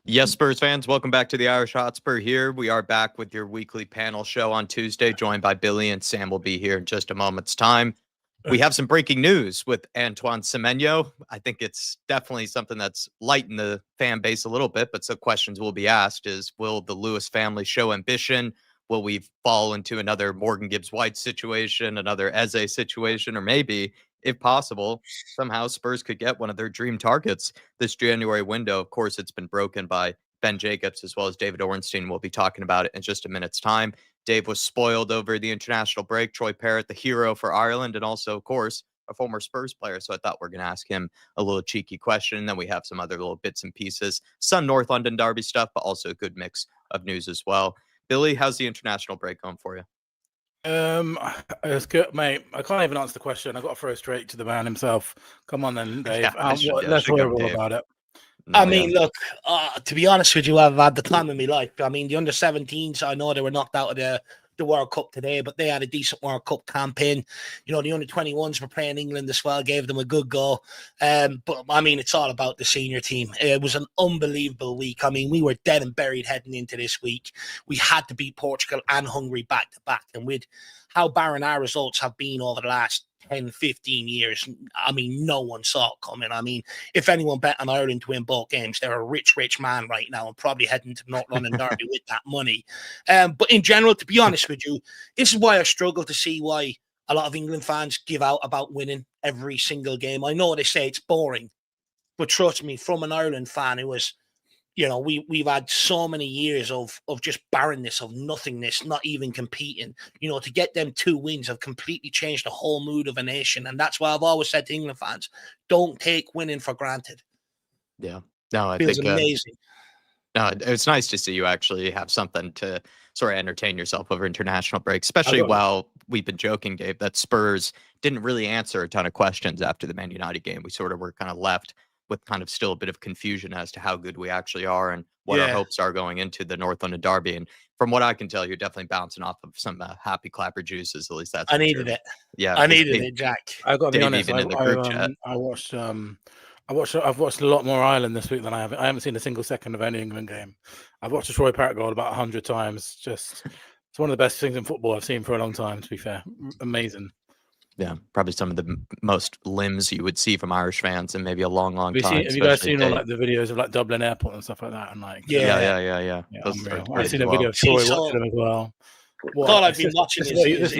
Yes, Spurs fans, welcome back to the Irish Hotspur here. We are back with your weekly panel show on Tuesday, joined by Billy, and Sam will be here in just a moment's time. We have some breaking news with Antoine Semenyo. I think it's definitely something that's lightened the fan base a little bit, but some questions will be asked is, will the Lewis family show ambition? Will we fall into another Morgan Gibbs-White situation, another Eze situation, or maybe, if possible, somehow Spurs could get one of their dream targets this January window? Of course, it's been broken by Ben Jacobs as well as David Ornstein. We'll be talking about it in just a minute's time. Dave was spoiled over the international break. Troy Parrott, the hero for Ireland, and also, of course, a former Spurs player. So I thought we're going to ask him a little cheeky question. And then we have some other little bits and pieces, some North London Derby stuff, but also a good mix of news as well. Billy, how's the international break going for you? It's good, mate. I can't even answer the question. I got to throw straight to the man himself. Come on, then, Dave. Let's hear all about it. Look, to be honest with you, I've had the time of my life. I mean, the under-17s, I know they were knocked out of the World Cup today, but they had a decent World Cup campaign. You know, the under-21s were playing England as well, gave them a good go. But, I mean, it's all about the senior team. It was an unbelievable week. I mean, we were dead and buried heading into this week. We had to beat Portugal and Hungary back-to-back. And with how barren our results have been over the last 10, 15 years, I mean, no one saw it coming. I mean, if anyone bet on Ireland to win both games, they're a rich man right now and probably heading to North London Derby with that money. But in general, to be honest with you, this is why I struggle to see why a lot of England fans give out about winning every single game. I know they say it's boring, but trust me, from an Ireland fan, it was, you know, we've had so many years of just barrenness, of nothingness, not even competing. You know, to get them 2 wins have completely changed the whole mood of a nation. And that's why I've always said to England fans, don't take winning for granted. Yeah. No, I Feels think amazing. No, it's nice to see you actually have something to sort of entertain yourself over international break, especially while we've been joking, Dave, that Spurs didn't really answer a ton of questions after the Man United game. We sort of were kind of left with kind of still a bit of confusion as to how good we actually are and what our hopes are going into the North London Derby. And from what I can tell, you're definitely bouncing off of some happy clapper juices. At least that's I needed it. Yeah, I needed it, Jack. I got to be honest. Even in the group chat. I've watched a lot more Ireland this week than I have. I haven't seen a single second of any England game. I've watched the Troy Parrott goal about 100 times. Just, it's one of the best things in football I've seen for a long time, to be fair. Amazing. Yeah, probably some of the most limbs you would see from Irish fans in maybe a long time. Have you guys seen all like the videos of like Dublin Airport and stuff like that? And like, yeah. I've seen a video of Troy watching them as well. All I've been watching this is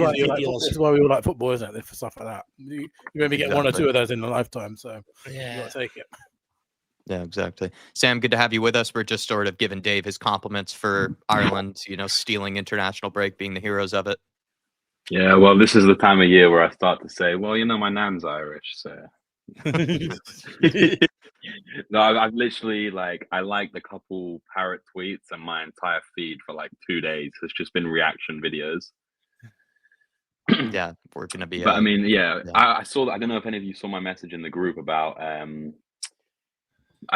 why we all like football, isn't it? For stuff like that, you maybe get 1 or 2 of those in a lifetime, so you got to take it. Yeah, exactly. Sam, good to have you with us. We're just sort of giving Dave his compliments for Ireland, you know, stealing international break, being the heroes of it. Yeah, well, this is the time of year where I start to say, well, you know, my nan's Irish, so. No, I've literally I liked a couple Parrot tweets, and my entire feed for like 2 days has just been reaction videos. Yeah, we're gonna be. But I mean, I saw that. I don't know if any of you saw my message in the group about. I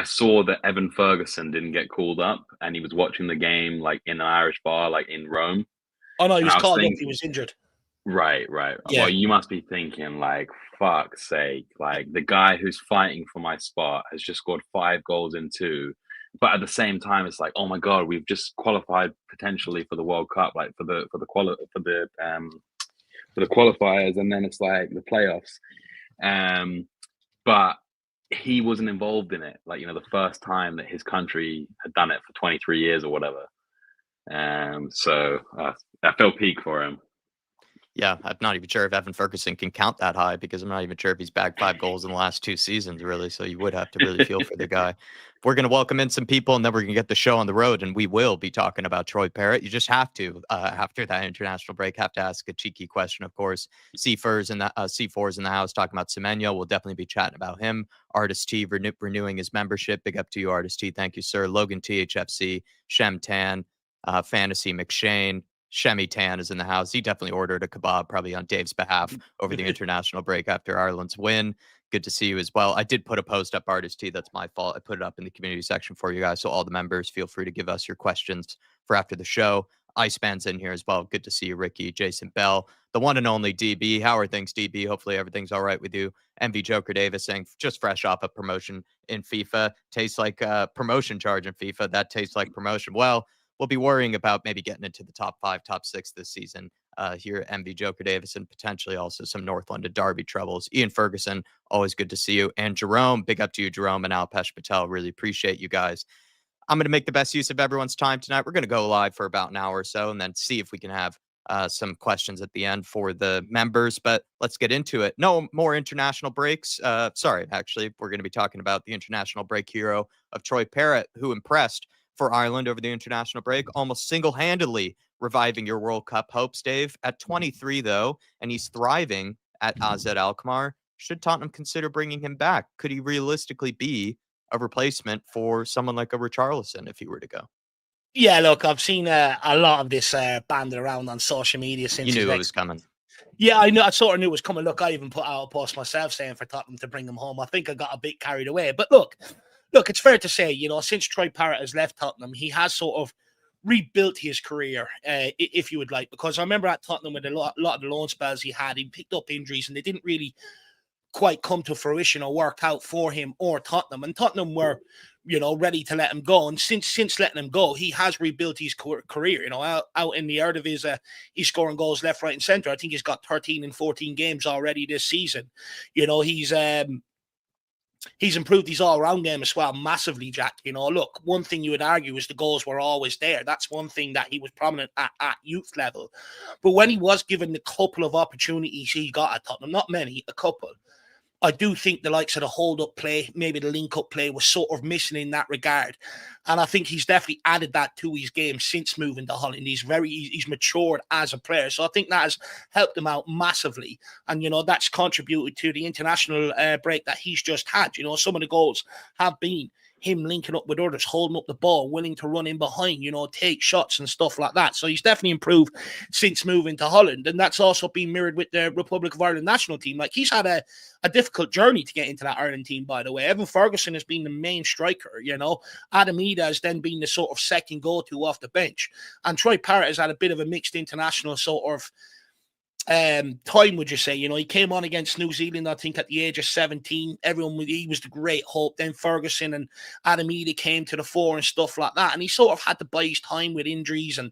saw that Evan Ferguson didn't get called up, and he was watching the game like in an Irish bar, like in Rome. Oh no, he was called up. He was injured. Right. Yeah. Well, you must be thinking, like, fuck's sake, like the guy who's fighting for my spot has just scored 5 goals in 2, but at the same time, it's like, oh my god, we've just qualified potentially for the World Cup, like for the qualifiers, and then it's like the playoffs. But he wasn't involved in it, like, you know, the first time that his country had done it for 23 years or whatever. So I felt peak for him. Yeah, I'm not even sure if Evan Ferguson can count that high, because I'm not even sure if he's bagged 5 goals in the last 2 seasons, really. So you would have to really feel for the guy. We're going to welcome in some people, and then we're going to get the show on the road, and we will be talking about Troy Parrott. You just have to, after that international break, have to ask a cheeky question, of course. C4's in the house talking about Semenyo. We'll definitely be chatting about him. Artist T renewing his membership. Big up to you, Artist T. Thank you, sir. Logan THFC, Shem Tan, Fantasy McShane. Shemi Tan is in the house. He definitely ordered a kebab, probably on Dave's behalf, over the international break after Ireland's win. Good to see you as well. I did put a post up, Artist T. That's my fault. I put it up in the community section for you guys. So all the members, feel free to give us your questions for after the show. Iceman's in here as well. Good to see you, Ricky. Jason Bell, the one and only DB. How are things, DB? Hopefully everything's all right with you. MV Joker Davis saying just fresh off a promotion in FIFA. Tastes like a promotion charge in FIFA. That tastes like promotion. Well, we'll be worrying about maybe getting into the top 5, top 6 this season here at MV Joker Davis, and potentially also some North London Derby troubles. Ian Ferguson, always good to see you. And Jerome, big up to you, Jerome and Alpesh Patel. Really appreciate you guys. I'm going to make the best use of everyone's time tonight. We're going to go live for about an hour or so and then see if we can have some questions at the end for the members. But let's get into it. No more international breaks. Sorry, actually, we're going to be talking about the international break hero of Troy Parrott, who impressed for Ireland over the international break, almost single-handedly reviving your World Cup hopes, Dave. At 23, though, and he's thriving at AZ Alkmaar. Should Tottenham consider bringing him back? Could he realistically be a replacement for someone like a Richarlison if he were to go? Yeah, look, I've seen a lot of this banded around on social media since. You knew it was coming. Yeah, I know. I sort of knew it was coming. Look, I even put out a post myself saying for Tottenham to bring him home. I think I got a bit carried away. But look, it's fair to say, since Troy Parrott has left Tottenham, he has sort of rebuilt his career, if you would like. Because I remember at Tottenham with a lot of the loan spells he had, he picked up injuries and they didn't really quite come to fruition or work out for him or Tottenham. And Tottenham were, ready to let him go. And since letting him go, he has rebuilt his career. Out in the Eredivisie, he's scoring goals left, right, and centre. I think he's got 13 in 14 games already this season. He's improved his all-round game as well massively, Jack. Look, one thing you would argue is the goals were always there. That's one thing that he was prominent at youth level. But when he was given the couple of opportunities he got at Tottenham, not many, a couple, I do think the likes of the hold-up play, maybe the link-up play was sort of missing in that regard. And I think he's definitely added that to his game since moving to Holland. He's matured as a player. So I think that has helped him out massively. And, that's contributed to the international break that he's just had. Some of the goals have been him linking up with others, holding up the ball, willing to run in behind, take shots and stuff like that. So he's definitely improved since moving to Holland. And that's also been mirrored with the Republic of Ireland national team. Like, he's had a difficult journey to get into that Ireland team, by the way. Evan Ferguson has been the main striker, Adam Ida has then been the sort of second go-to off the bench. And Troy Parrott has had a bit of a mixed international sort of time, would you say? He came on against New Zealand, I think, at the age of 17. He was the great hope. Then Ferguson and Adam Ida came to the fore and stuff like that. And he sort of had to buy his time with injuries and,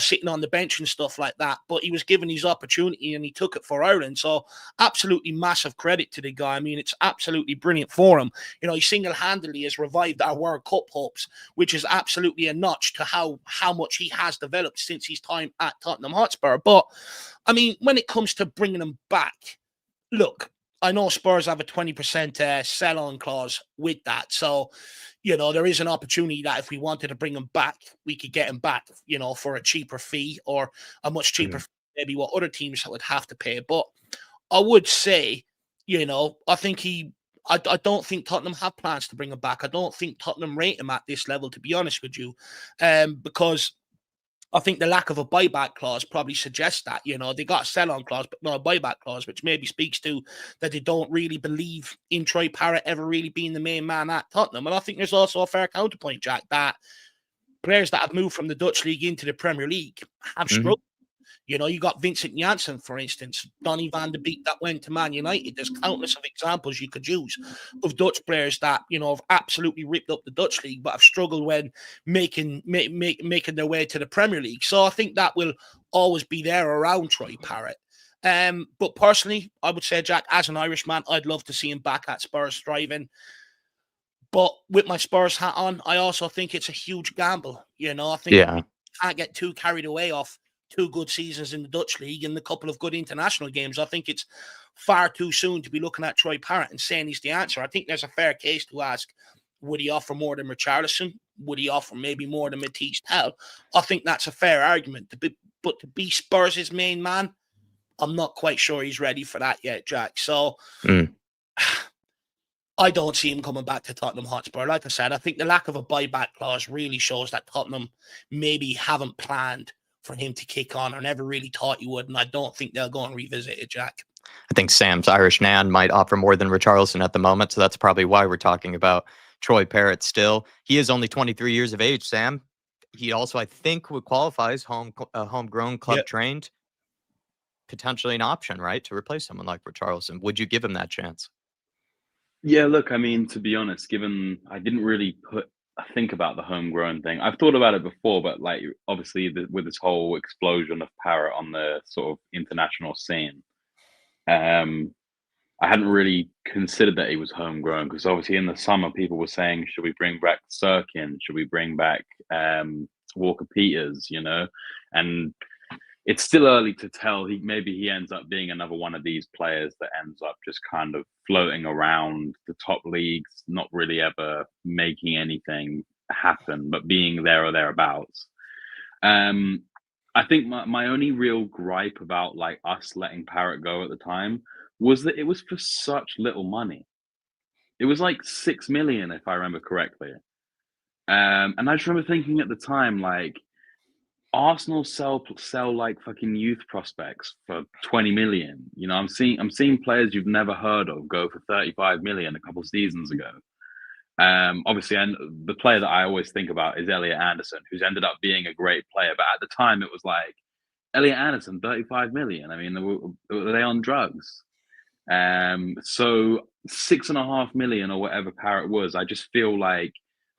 sitting on the bench and stuff like that. But he was given his opportunity and he took it for Ireland. So absolutely massive credit to the guy. I mean, it's absolutely brilliant for him. He single-handedly has revived our World Cup hopes, which is absolutely a notch to how much he has developed since his time at Tottenham Hotspur. But I mean, when it comes to bringing them back, look, I know Spurs have a 20% sell-on clause with that. So, there is an opportunity that if we wanted to bring them back, we could get them back, for a cheaper fee or a much cheaper fee, maybe what other teams would have to pay. But I would say, I think I don't think Tottenham have plans to bring him back. I don't think Tottenham rate him at this level, to be honest with you, because I think the lack of a buyback clause probably suggests that, they got a sell-on clause, but not a buyback clause, which maybe speaks to that they don't really believe in Troy Parrott ever really being the main man at Tottenham. And I think there's also a fair counterpoint, Jack, that players that have moved from the Dutch league into the Premier League have struggled. You got Vincent Janssen, for instance, Donny van de Beek that went to Man United. There's countless of examples you could use of Dutch players that, have absolutely ripped up the Dutch league, but have struggled when making their way to the Premier League. So I think that will always be there around Troy Parrott. But personally, I would say, Jack, as an Irishman, I'd love to see him back at Spurs thriving. But with my Spurs hat on, I also think it's a huge gamble. I think you can't get too carried away off 2 good seasons in the Dutch league and a couple of good international games. I think it's far too soon to be looking at Troy Parrott and saying he's the answer. I think there's a fair case to ask, would he offer more than Richarlison? Would he offer maybe more than Matisse Tell? I think that's a fair argument. But to be Spurs' main man, I'm not quite sure he's ready for that yet, Jack. So I don't see him coming back to Tottenham Hotspur. Like I said, I think the lack of a buyback clause really shows that Tottenham maybe haven't planned for him to kick on or never really thought he would. And I don't think they'll go and revisit it, Jack. I think Sam's Irish Nan might offer more than Richarlison at the moment. So that's probably why we're talking about Troy Parrott still. He is only 23 years of age, Sam. he also, I think, would qualify as homegrown, club trained. Potentially an option, right, to replace someone like Richarlison. Would you give him that chance? Yeah, look, I mean, to be honest, given I didn't really think about the homegrown thing. I've thought about it before, but like obviously with this whole explosion of Parrott on the sort of international scene, I hadn't really considered that he was homegrown because obviously in the summer people were saying, should we bring back Sirkin? Should we bring back Walker Peters? You know, and it's still early to tell. Maybe he ends up being another one of these players that ends up just kind of floating around the top leagues, not really ever making anything happen, but being there or thereabouts. I think my only real gripe about like us letting Parrott go at the time was that it was for such little money. It was like 6 million, if I remember correctly. And I just remember thinking at the time, like, Arsenal sell like fucking youth prospects for 20 million. You know, I'm seeing players you've never heard of go for 35 million a couple of seasons ago. Obviously, and the player that I always think about is Elliot Anderson, who's ended up being a great player. But at the time, it was like Elliot Anderson, 35 million. I mean, were they on drugs? So 6.5 million or whatever Parrott was, I just feel like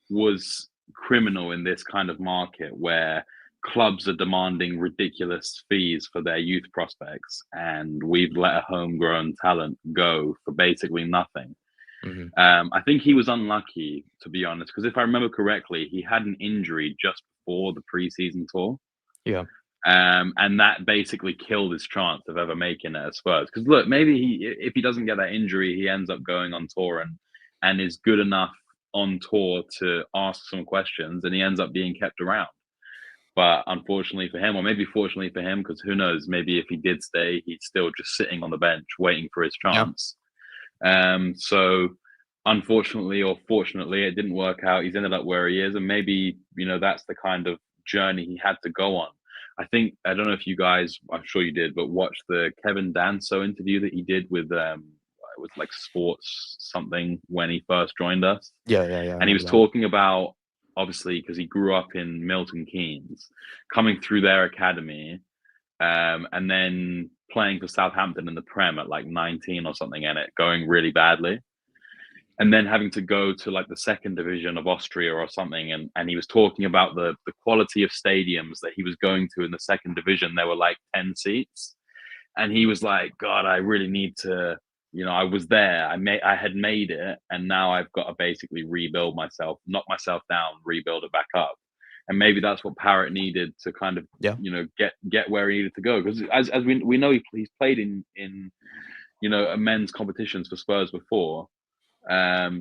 was criminal in this kind of market where clubs are demanding ridiculous fees for their youth prospects, and we've let a homegrown talent go for basically nothing. I think he was unlucky, to be honest, because if I remember correctly, he had an injury just before the preseason tour. Yeah. And that basically killed his chance of ever making it at Spurs. Because look, maybe if he doesn't get that injury, he ends up going on tour and is good enough on tour to ask some questions, and he ends up being kept around. But unfortunately for him, or maybe fortunately for him, because who knows, maybe if he did stay, he's still just sitting on the bench waiting for his chance. Yeah. So unfortunately or fortunately, it didn't work out. He's ended up where he is, and maybe, you know, that's the kind of journey he had to go on. I don't know if you guys, I'm sure you did, but watch the Kevin Danso interview that he did with it was like Sports something when he first joined us. Yeah. And he was talking about, obviously, because he grew up in Milton Keynes, coming through their academy, and then playing for Southampton in the Prem at like 19 or something, and it going really badly. And then having to go to like the second division of Austria or something. And he was talking about the quality of stadiums that he was going to in the second division. There were like 10 seats. And he was like, God, I really need to, you know, I was there. I had made it. And now I've got to basically rebuild myself, knock myself down, rebuild it back up. And maybe that's what Parrott needed to kind of, you know, get where he needed to go. Because as we know, he's played in, you know, men's competitions for Spurs before.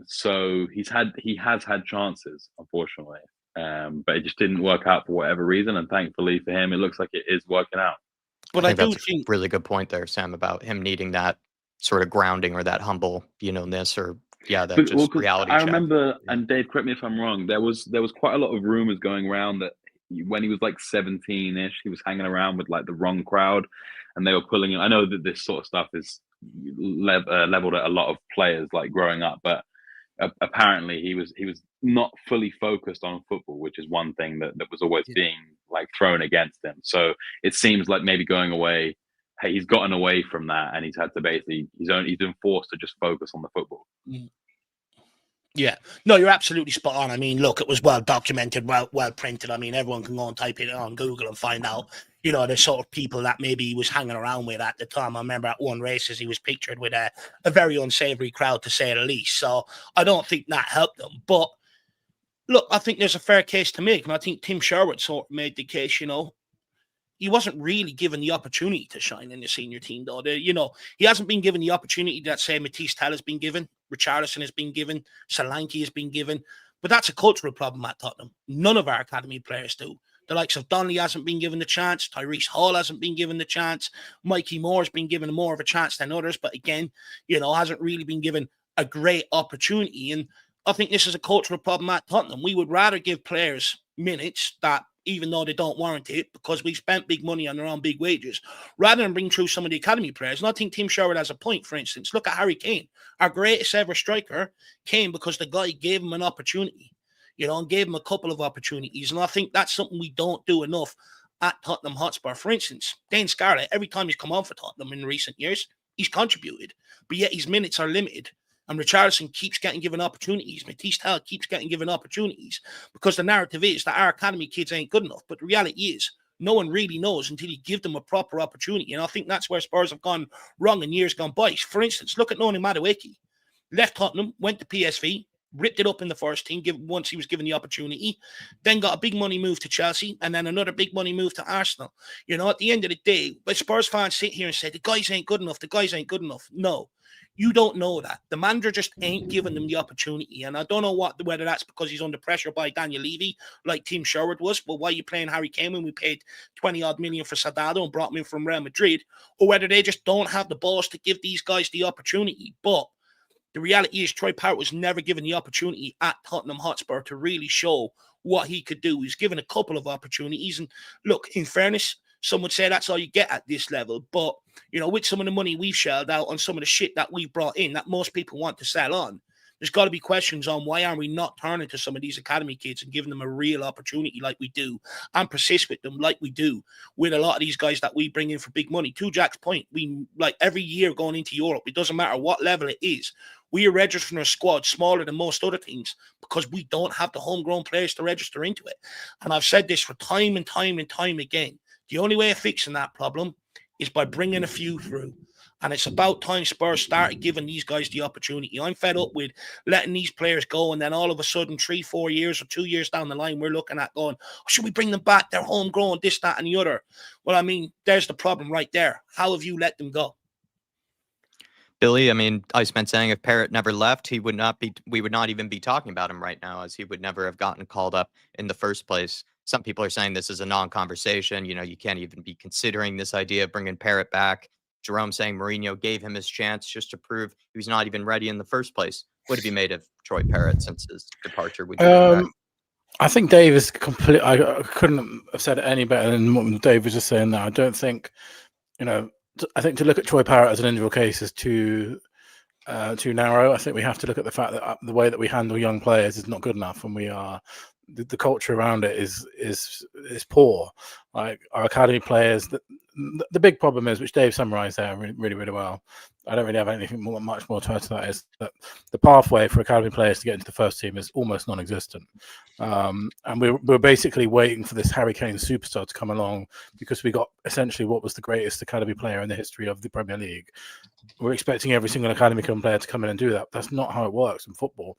So he has had chances, unfortunately, but it just didn't work out for whatever reason. And thankfully for him, it looks like it is working out. But I think that's a really good point there, Sam, about him needing that sort of grounding or that humble, you know-ness, or reality I check. remember, and Dave, correct me if I'm wrong, there was quite a lot of rumors going around that when he was like 17-ish, he was hanging around with like the wrong crowd, and they were pulling him. I know that this sort of stuff is leveled at a lot of players like growing up, but apparently he was not fully focused on football, which is one thing that was always being like thrown against him. So it seems like maybe going away, hey, he's gotten away from that, and he's had to basically he's been forced to just focus on the football. Yeah, no, you're absolutely spot on. I mean, look, it was well documented, well printed. I mean, everyone can go and type it on Google and find out, you know, the sort of people that maybe he was hanging around with at the time. I remember at one races he was pictured with a very unsavory crowd, to say the least. So I don't think that helped them. But look, I think there's a fair case to make, and I think Tim Sherwood sort of made the case. You know, he wasn't really given the opportunity to shine in the senior team, though. You know, he hasn't been given the opportunity that, say, Matisse Tell has been given, Richarlison has been given, Solanke has been given. But that's a cultural problem at Tottenham. None of our academy players do. The likes of Donnelly hasn't been given the chance. Tyrese Hall hasn't been given the chance. Mikey Moore has been given more of a chance than others. But again, you know, hasn't really been given a great opportunity. And I think this is a cultural problem at Tottenham. We would rather give players minutes that, even though they don't warrant it, because we spent big money on their own big wages, rather than bring through some of the academy players. And I think Tim Sherwood has a point, for instance. Look at Harry Kane. Our greatest ever striker came because the guy gave him an opportunity. and gave him a couple of opportunities. And I think that's something we don't do enough at Tottenham Hotspur. For instance, Dane Scarlett, every time he's come on for Tottenham in recent years, he's contributed, but yet his minutes are limited. And Richarlison keeps getting given opportunities. Matisse Tell keeps getting given opportunities because the narrative is that our academy kids ain't good enough. But the reality is, no one really knows until you give them a proper opportunity. And I think that's where Spurs have gone wrong in years gone by. For instance, look at Noni Madueke. Left Tottenham, went to PSV, ripped it up in the first team once he was given the opportunity, then got a big money move to Chelsea, and then another big money move to Arsenal. At the end of the day, but Spurs fans sit here and say, the guys ain't good enough, the guys ain't good enough. No. You don't know that. The manager just ain't giving them the opportunity. And I don't know whether that's because he's under pressure by Daniel Levy, like Tim Sherwood was. Well, why are you playing Harry Kane when we paid 20-odd million for Sadado and brought him in from Real Madrid? Or whether they just don't have the balls to give these guys the opportunity. But the reality is Troy Parrott was never given the opportunity at Tottenham Hotspur to really show what he could do. He's given a couple of opportunities. And look, in fairness, some would say that's all you get at this level. But, with some of the money we've shelled out on some of the shit that we've brought in that most people want to sell on, there's got to be questions on why aren't we not turning to some of these academy kids and giving them a real opportunity like we do and persist with them like we do with a lot of these guys that we bring in for big money. To Jack's point, we like every year going into Europe, it doesn't matter what level it is, we are registering a squad smaller than most other teams because we don't have the homegrown players to register into it. And I've said this for time and time and time again. The only way of fixing that problem is by bringing a few through. And it's about time Spurs started giving these guys the opportunity. I'm fed up with letting these players go, and then all of a sudden, 3-4 years or 2 years down the line, we're looking at going, should we bring them back? They're homegrown, this, that, and the other. Well, I mean, there's the problem right there. How have you let them go? Billy, Iceman saying if Parrott never left, we would not even be talking about him right now, as he would never have gotten called up in the first place. Some people are saying this is a non-conversation. You can't even be considering this idea of bringing Parrott back. Jerome saying Mourinho gave him his chance just to prove he was not even ready in the first place. What have you made of Troy Parrott since his departure? I think Dave is complete. I couldn't have said it any better than what Dave was just saying there. I don't think, I think to look at Troy Parrott as an individual case is too narrow. I think we have to look at the fact that the way that we handle young players is not good enough, and we are the culture around it is poor. Like our academy players, the big problem is, which Dave summarised there really, really well. I don't really have anything much more to add to that. Is that the pathway for academy players to get into the first team is almost non-existent, and we're basically waiting for this Harry Kane superstar to come along because we got essentially what was the greatest academy player in the history of the Premier League. We're expecting every single academy player to come in and do that. That's not how it works in football.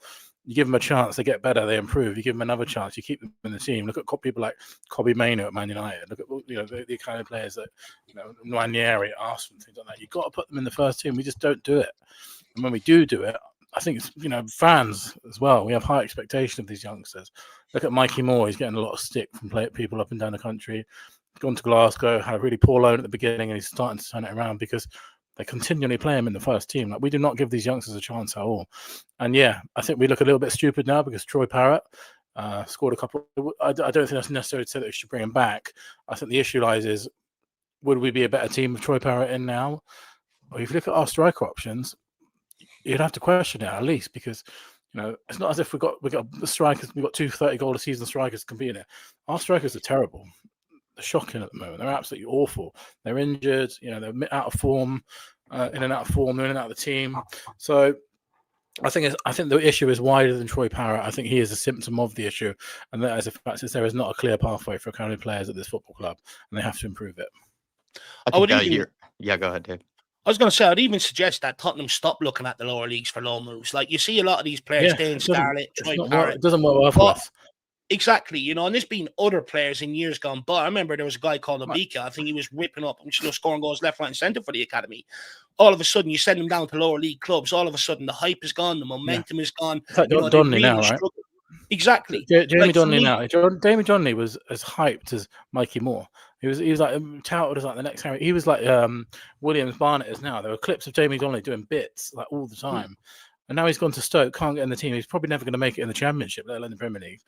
You give them a chance, they get better, they improve. You give them another chance, you keep them in the team. Look at people like Kobbie Mainoo at Man United. Look at the kind of players that Nwaneri at Arsenal, things like that. You've got to put them in the first team. We just don't do it. And when we do it, I think it's fans as well. We have high expectation of these youngsters. Look at Mikey Moore. He's getting a lot of stick from people up and down the country. Gone to Glasgow, had a really poor loan at the beginning, and he's starting to turn it around because they continually play him in the first team. Like, we do not give these youngsters a chance at all. And yeah, I think we look a little bit stupid now because Troy Parrott scored a couple. I don't think that's necessary to say that we should bring him back. I think the issue lies is, would we be a better team with Troy Parrott in now? Or if you look at our striker options, you'd have to question it at least, because it's not as if we got the strikers. We've got 2 30-goal a season strikers competing it. Our strikers are terrible. They're shocking at the moment. They're absolutely awful. They're injured. They're out of form, in and out of form, in and out of the team. So I think the issue is wider than Troy Parrott. I think he is a symptom of the issue, and that is a fact that there is not a clear pathway for academy players at this football club, and they have to improve it. Go ahead, Dave. I was going to say, I'd even suggest that Tottenham stop looking at the lower leagues for loan moves. Like, you see a lot of these players, Dane Scarlett, Troy Parrott. It doesn't work well for us. Exactly, and there's been other players in years gone by. I remember there was a guy called Abika. I think he was ripping up and scoring goals left, right, and centre for the academy. All of a sudden, you send him down to lower league clubs. All of a sudden, the hype is gone, the momentum is gone. It's like Donnelly now, right? Exactly. Jamie Donnelly now. Jamie Donnelly was as hyped as Mikey Moore. He was like touted as like the next Harry. He was like Williams Barnett is now. There were clips of Jamie Donnelly doing bits like all the time, and now he's gone to Stoke, can't get in the team. He's probably never going to make it in the Championship, let alone the Premier League.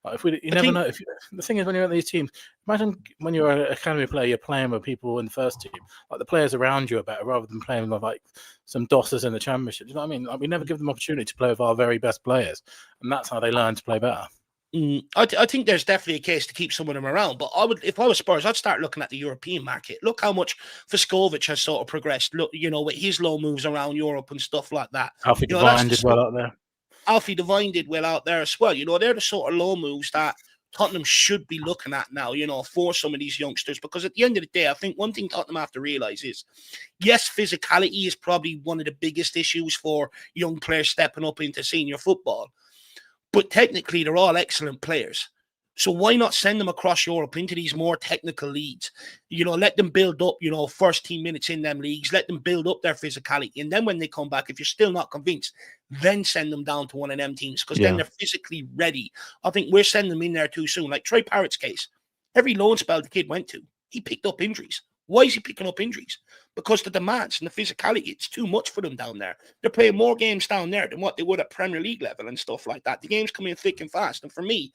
Like, you never know. The thing is, when you're at these teams, imagine when you're an academy player, you're playing with people in the first team. Like, the players around you are better, rather than playing with like some dossers in the Championship. Do you know what I mean? Like, we never give them opportunity to play with our very best players, and that's how they learn to play better. I think there's definitely a case to keep some of them around, but I would, if I was Spurs, I'd start looking at the European market. Look how much Vuskovic has sort of progressed. Look, with his low moves around Europe and stuff like that. Alfie Devine did well out there. Alfie Devine did well out there as well. They're the sort of low moves that Tottenham should be looking at now, for some of these youngsters, because at the end of the day, I think one thing Tottenham have to realize is, yes, physicality is probably one of the biggest issues for young players stepping up into senior football. But technically, they're all excellent players. So why not send them across Europe into these more technical leagues? Let them build up, first team minutes in them leagues. Let them build up their physicality. And then when they come back, if you're still not convinced, then send them down to one of them teams, because then they're physically ready. I think we're sending them in there too soon. Like Troy Parrott's case, every loan spell the kid went to, he picked up injuries. Why is he picking up injuries? Because the demands and the physicality, it's too much for them down there. They're playing more games down there than what they would at Premier League level and stuff like that. The games come in thick and fast. And for me,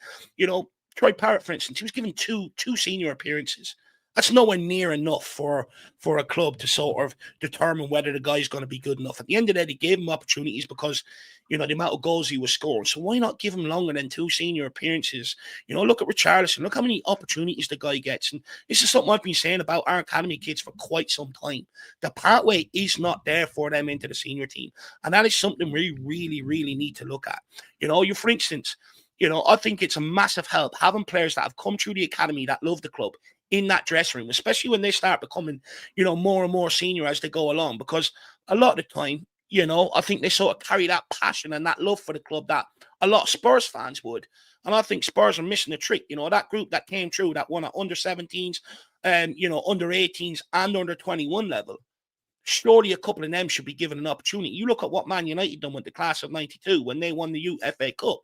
Troy Parrott, for instance, he was given two senior appearances. That's nowhere near enough for a club to sort of determine whether the guy's going to be good enough. At the end of the day, they gave him opportunities because, the amount of goals he was scoring. So why not give him longer than 2 senior appearances? Look at Richarlison. Look how many opportunities the guy gets. And this is something I've been saying about our academy kids for quite some time. The pathway is not there for them into the senior team. And that is something we really, really need to look at. For instance, I think it's a massive help having players that have come through the academy that love the club in that dressing room, especially when they start becoming, more and more senior as they go along, because a lot of the time, I think they sort of carry that passion and that love for the club that a lot of Spurs fans would. And I think Spurs are missing the trick. That group that came through, that won at under 17s, under 18s and under 21 level. Surely a couple of them should be given an opportunity. You look at what Man United done with the class of 92 when they won the FA Cup.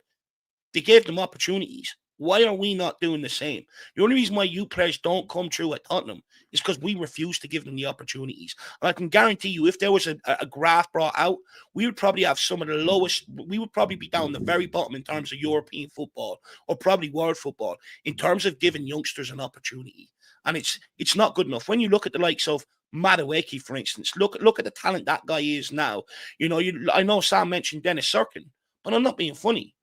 They gave them opportunities. Why are we not doing the same? The only reason why you players don't come through at Tottenham is because we refuse to give them the opportunities. And I can guarantee you, if there was a graph brought out, we would probably have some of the lowest. We would probably be down the very bottom in terms of European football, or probably world football, in terms of giving youngsters an opportunity. And it's not good enough. When you look at the likes of Madueke, for instance, look at the talent that guy is now. I know Sam mentioned Dennis Serkin, but I'm not being funny.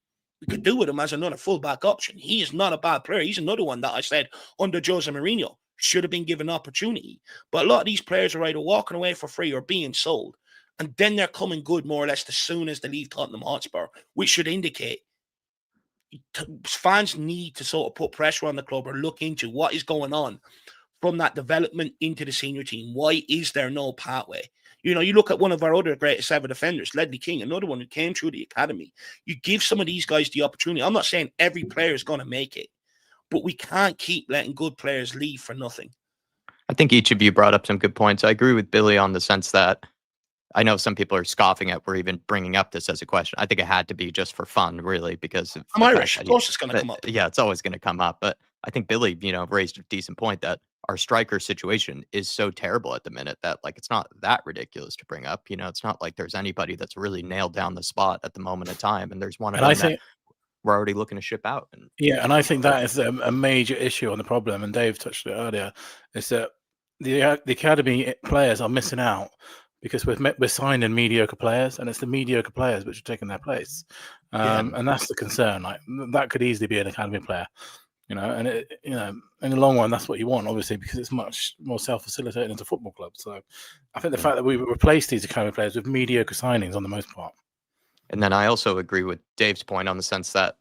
We could do with him as another fullback option. He is not a bad player. He's another one that I said under Jose Mourinho should have been given opportunity. But a lot of these players are either walking away for free or being sold. And then they're coming good more or less as soon as they leave Tottenham Hotspur, which should indicate fans need to sort of put pressure on the club or look into what is going on from that development into the senior team. Why is there no pathway? You look at one of our other greatest ever defenders, Ledley King, another one who came through the academy. You give some of these guys the opportunity. I'm not saying every player is going to make it, but we can't keep letting good players leave for nothing. I think each of you brought up some good points. I agree with Billy on the sense that I know some people are scoffing at we're even bringing up this as a question. I think it had to be just for fun, really, because I'm Irish. Of course it's going to come up. Yeah, it's always going to come up. But I think Billy, raised a decent point that our striker situation is so terrible at the minute that it's not that ridiculous to bring up. It's not like there's anybody that's really nailed down the spot at the moment of time. And there's one of them that we're already looking to ship out. And I think that is a major issue on the problem. And Dave touched it earlier, is that the academy players are missing out because we're signing mediocre players, and it's the mediocre players which are taking their place. And that's the concern. That could easily be an academy player. And in the long run, that's what you want, obviously, because it's much more self-facilitating as a football club. So I think the fact that we replace these academy players with mediocre signings on the most part. And then I also agree with Dave's point on the sense that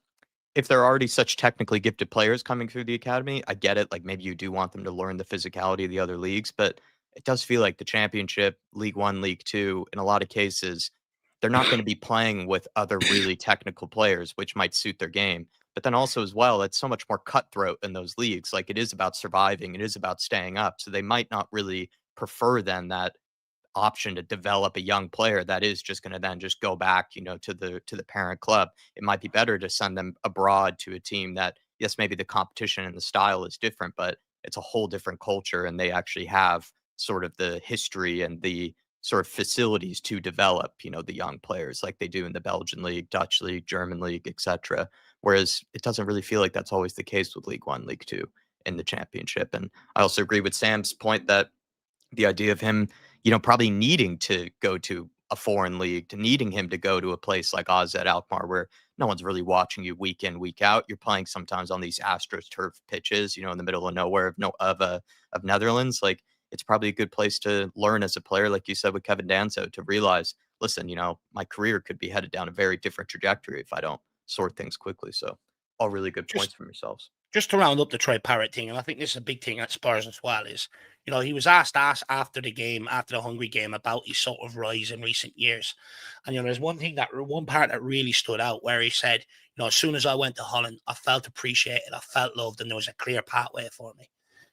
if there are already such technically gifted players coming through the academy, I get it. Maybe you do want them to learn the physicality of the other leagues, but it does feel like the Championship, League One, League Two, in a lot of cases, they're not going to be playing with other really technical players, which might suit their game. But then also as well, it's so much more cutthroat in those leagues. It is about surviving. It is about staying up. So they might not really prefer then that option to develop a young player that is just going to then just go back, to the parent club. It might be better to send them abroad to a team that, yes, maybe the competition and the style is different, but it's a whole different culture. And they actually have sort of the history and the sort of facilities to develop, the young players like they do in the Belgian league, Dutch league, German league, etc. Whereas it doesn't really feel like that's always the case with League One, League Two in the Championship. And I also agree with Sam's point that the idea of him, probably needing to go to a foreign league, to needing him to go to a place like AZ Alkmaar where no one's really watching you week in, week out. You're playing sometimes on these AstroTurf pitches, in the middle of nowhere of Netherlands. Like, it's probably a good place to learn as a player, like you said with Kevin Danso, to realize, listen, my career could be headed down a very different trajectory if I don't sort things quickly. So all really good points from yourselves. Just to round up the Troy Parrott thing, and I think this is a big thing at Spurs as well, is, he was asked after the Hungary game, about his sort of rise in recent years. And, there's one part that really stood out where he said, as soon as I went to Holland, I felt appreciated, I felt loved, and there was a clear pathway for me.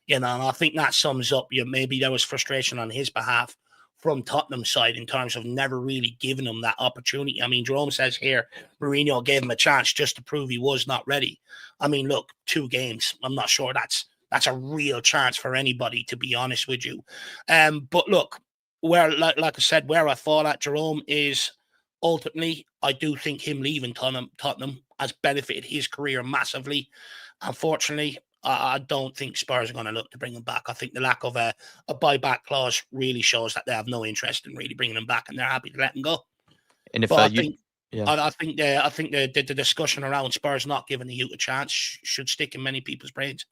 And I think that sums up, maybe there was frustration on his behalf from Tottenham's side in terms of never really giving him that opportunity. I mean, Jerome says here, Mourinho gave him a chance just to prove he was not ready. I mean, look, 2 games. I'm not sure that's a real chance for anybody, to be honest with you. But look, like I said, where I fall at Jerome is ultimately, I do think him leaving Tottenham has benefited his career massively. Unfortunately, I don't think Spurs are going to look to bring him back. I think the lack of a buyback clause really shows that they have no interest in really bringing him back, and they're happy to let him go. And if I think the discussion around Spurs not giving the youth a chance should stick in many people's brains.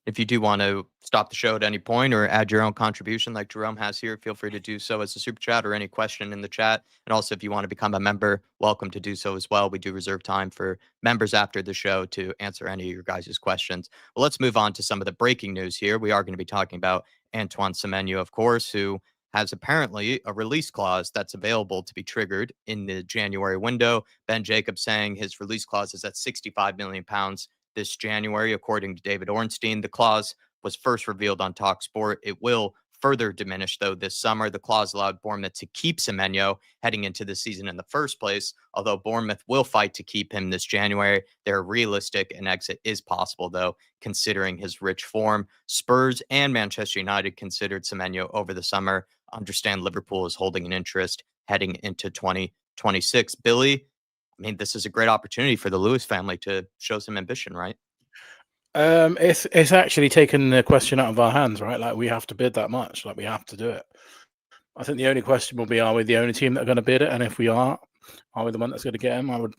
If you do want to stop the show at any point or add your own contribution like Jerome has here, feel free to do so as a super chat or any question in the chat. And also, if you want to become a member, welcome to do so as well. We do reserve time for members after the show to answer any of your guys' questions. Well, let's move on to some of the breaking news here. We are going to be talking about Antoine Semenyo, of course, who has apparently a release clause that's available to be triggered in the January window. Ben Jacobs saying his release clause is at £65 million this January, according to David Ornstein. The clause was first revealed on TalkSport. It will further diminish, though, this summer. The clause allowed Bournemouth to keep Semenyo heading into the season in the first place. Although Bournemouth will fight to keep him this January, they're realistic. An exit is possible, though, considering his rich form. Spurs and Manchester United considered Semenyo over the summer. Understand Liverpool is holding an interest heading into 2026. Billy, I mean, this is a great opportunity for the Lewis family to show some ambition, right? It's actually taken the question out of our hands, right? Like, we have to bid that much. Like, we have to do it. I think the only question will be, are we the only team that are going to bid it? And if we are we the one that's going to get him? I would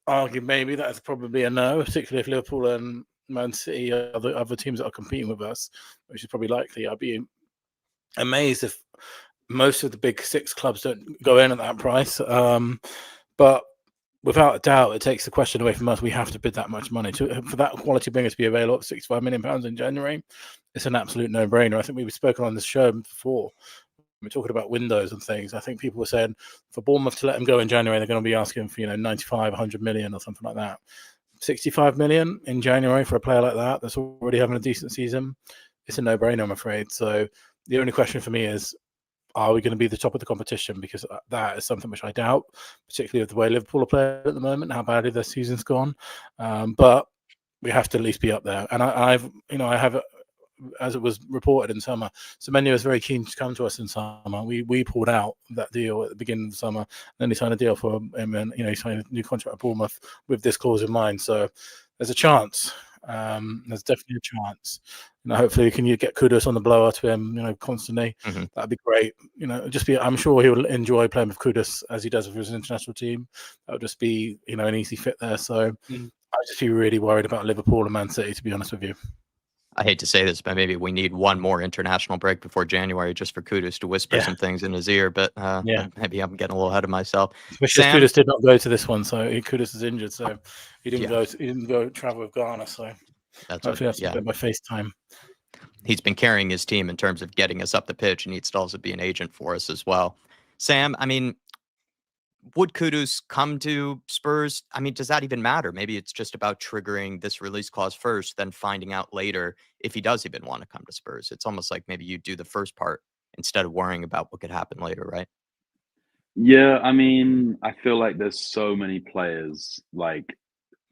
argue maybe that's probably a no, particularly if Liverpool and Man City are the other teams that are competing with us, which is probably likely. I'd be amazed if most of the big 6 clubs don't go in at that price. But without a doubt, it takes the question away from us. We have to bid that much money for that quality bringer to be available at £65 million in January. It's an absolute no-brainer. I think we've spoken on this show before. We're talking about windows and things. I think people were saying for Bournemouth to let him go in January, they're going to be asking for 95, 100 million or something like that. 65 million in January for a player like that that's already having a decent season. It's a no-brainer, I'm afraid. So the only question for me is, are we going to be the top of the competition? Because that is something which I doubt, particularly with the way Liverpool are playing at the moment, how badly their season's gone. But we have to at least be up there. And I have, as it was reported in summer, Semenyo was very keen to come to us in summer. We pulled out that deal at the beginning of the summer. Then he signed a deal for him, and he signed a new contract at Bournemouth with this clause in mind. So there's a chance. There's definitely a chance. Hopefully, can you get Kudus on the blower to him, constantly? Mm-hmm. That'd be great. I'm sure he will enjoy playing with Kudus as he does with his international team. That would just be, an easy fit there. So I just feel really worried about Liverpool and Man City, to be honest with you. I hate to say this, but maybe we need one more international break before January just for Kudus to whisper some things in his ear. But maybe I'm getting a little ahead of myself. Especially Kudus did not go to this one, so Kudus is injured, so he didn't go travel with Ghana. So hopefully that's by FaceTime. He's been carrying his team in terms of getting us up the pitch, and he'd still also be an agent for us as well. Sam, I mean, would Kudus come to Spurs? I mean, does that even matter? Maybe it's just about triggering this release clause first, then finding out later if he does even want to come to Spurs. It's almost like maybe you do the first part instead of worrying about what could happen later, right? Yeah, I mean, I feel like there's so many players like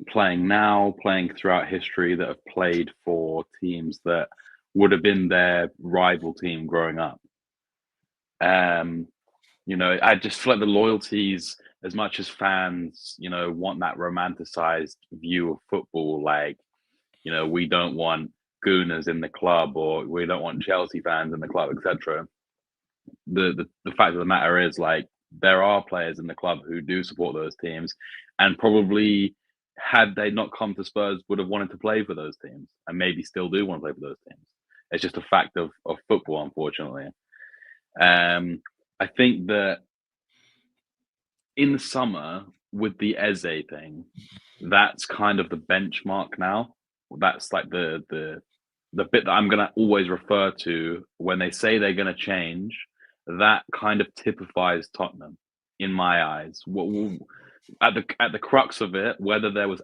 playing now, playing throughout history that have played for teams that would have been their rival team growing up. I just feel like the loyalties, as much as fans, want that romanticized view of football, like, we don't want Gooners in the club, or we don't want Chelsea fans in the club, etc. The fact of the matter is, like, there are players in the club who do support those teams, and probably, had they not come to Spurs, would have wanted to play for those teams, and maybe still do want to play for those teams. It's just a fact of football, unfortunately. I think that in the summer, with the Eze thing, that's kind of the benchmark now. That's like the bit that I'm going to always refer to when they say they're going to change. That kind of typifies Tottenham in my eyes. At the crux of it, whether there was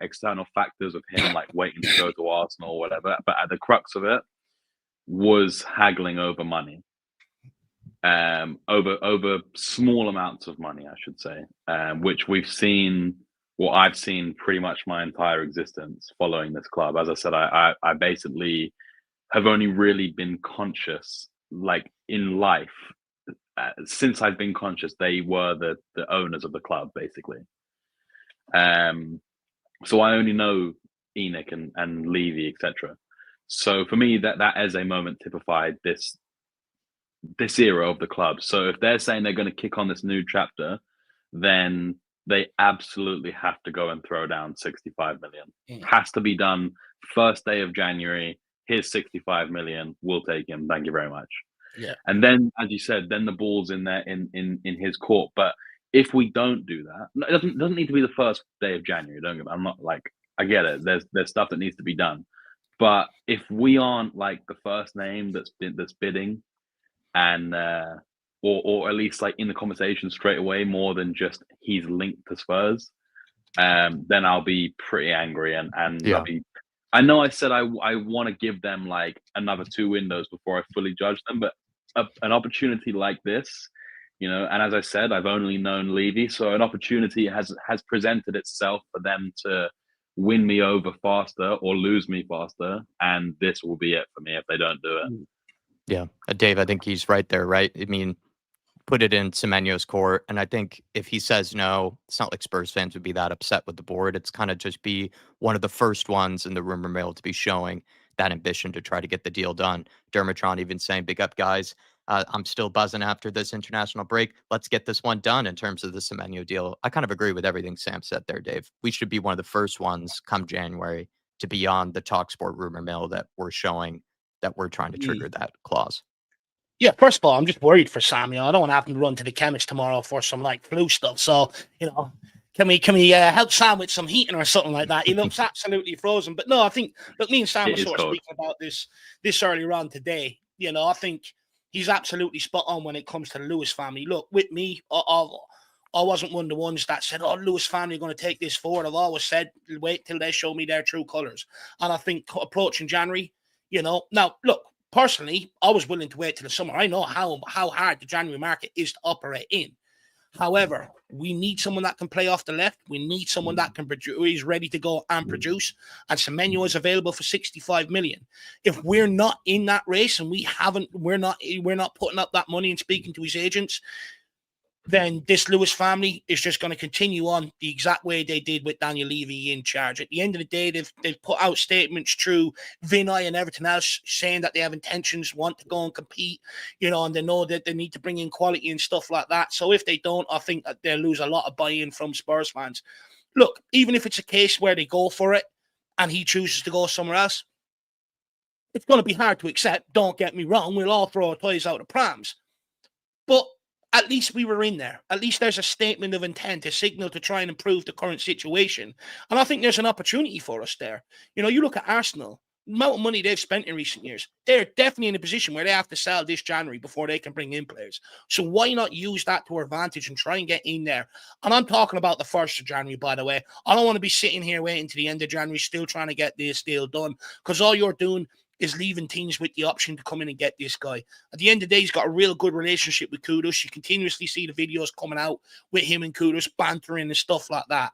external factors of him like waiting to go to Arsenal or whatever, but at the crux of it was haggling over money, over small amounts of money, I should say, which I've seen pretty much my entire existence following this club. As I said, I basically have only really been conscious, like in life, since I've been conscious, they were the owners of the club, basically. So I only know Enoch and Levy, etc. So for me, that Eze moment typified this era of the club. So if they're saying they're going to kick on this new chapter, then they absolutely have to go and throw down 65 million. Mm. Has to be done first day of January. Here's 65 million. We'll take him. Thank you very much. Yeah. And then, as you said, then the ball's in there in his court. But if we don't do that, it doesn't need to be the first day of January. I'm not like, I get it. There's stuff that needs to be done. But if we aren't like the first name that's bidding, and or at least like in the conversation straight away, more than just he's linked to Spurs, then I'll be pretty angry and Yeah. I know I said I want to give them like another 2 windows before I fully judge them, but an opportunity like this, and as I said, I've only known Levy, so an opportunity has presented itself for them to win me over faster or lose me faster, and this will be it for me if they don't do it. Yeah, Dave, I think he's right there, right? I mean, put it in Semenyo's court, and I think if he says no, it's not like Spurs fans would be that upset with the board. It's kind of just be one of the first ones in the rumor mill to be showing that ambition to try to get the deal done. Dermotron even saying, big up, guys. I'm still buzzing after this international break. Let's get this one done in terms of the Semenyo deal. I kind of agree with everything Sam said there, Dave. We should be one of the first ones come January to be on the TalkSport rumor mill that we're showing that we're trying to trigger that clause. Yeah, first of all, I'm just worried for Sam. I don't want to have him run to the chemist tomorrow for some like flu stuff. So, can we help Sam with some heating or something like that? He looks absolutely frozen. But no, I think me and Sam were sort of speaking about this earlier on today. I think he's absolutely spot on when it comes to the Lewis family. Look, with me, I wasn't one of the ones that said, "Oh, Lewis family are going to take this forward." I've always said, "Wait till they show me their true colors." And I think approaching January, now look. Personally, I was willing to wait till the summer. I know how hard the January market is to operate in. However, we need someone that can play off the left. We need someone that can produce, is ready to go and produce. And Semenyo is available for 65 million. If we're not in that race and we're not putting up that money and speaking to his agents, then this Lewis family is just going to continue on the exact way they did with Daniel Levy in charge. At the end of the day, they've put out statements through Vinay and everything else saying that they have intentions, want to go and compete, and they know that they need to bring in quality and stuff like that. So if they don't, I think that they'll lose a lot of buy-in from Spurs fans. Look, even if it's a case where they go for it and he chooses to go somewhere else, it's going to be hard to accept. Don't get me wrong. We'll all throw our toys out of prams. But at least we were in there. At least there's a statement of intent, a signal to try and improve the current situation. And I think there's an opportunity for us there. You look at Arsenal, the amount of money they've spent in recent years, they're definitely in a position where they have to sell this January before they can bring in players. So why not use that to our advantage and try and get in there? And I'm talking about the 1st of January, by the way. I don't want to be sitting here waiting to the end of January still trying to get this deal done, because all you're doing is leaving teams with the option to come in and get this guy. At the end of the day, he's got a real good relationship with Kudus. You continuously see the videos coming out with him and Kudus bantering and stuff like that.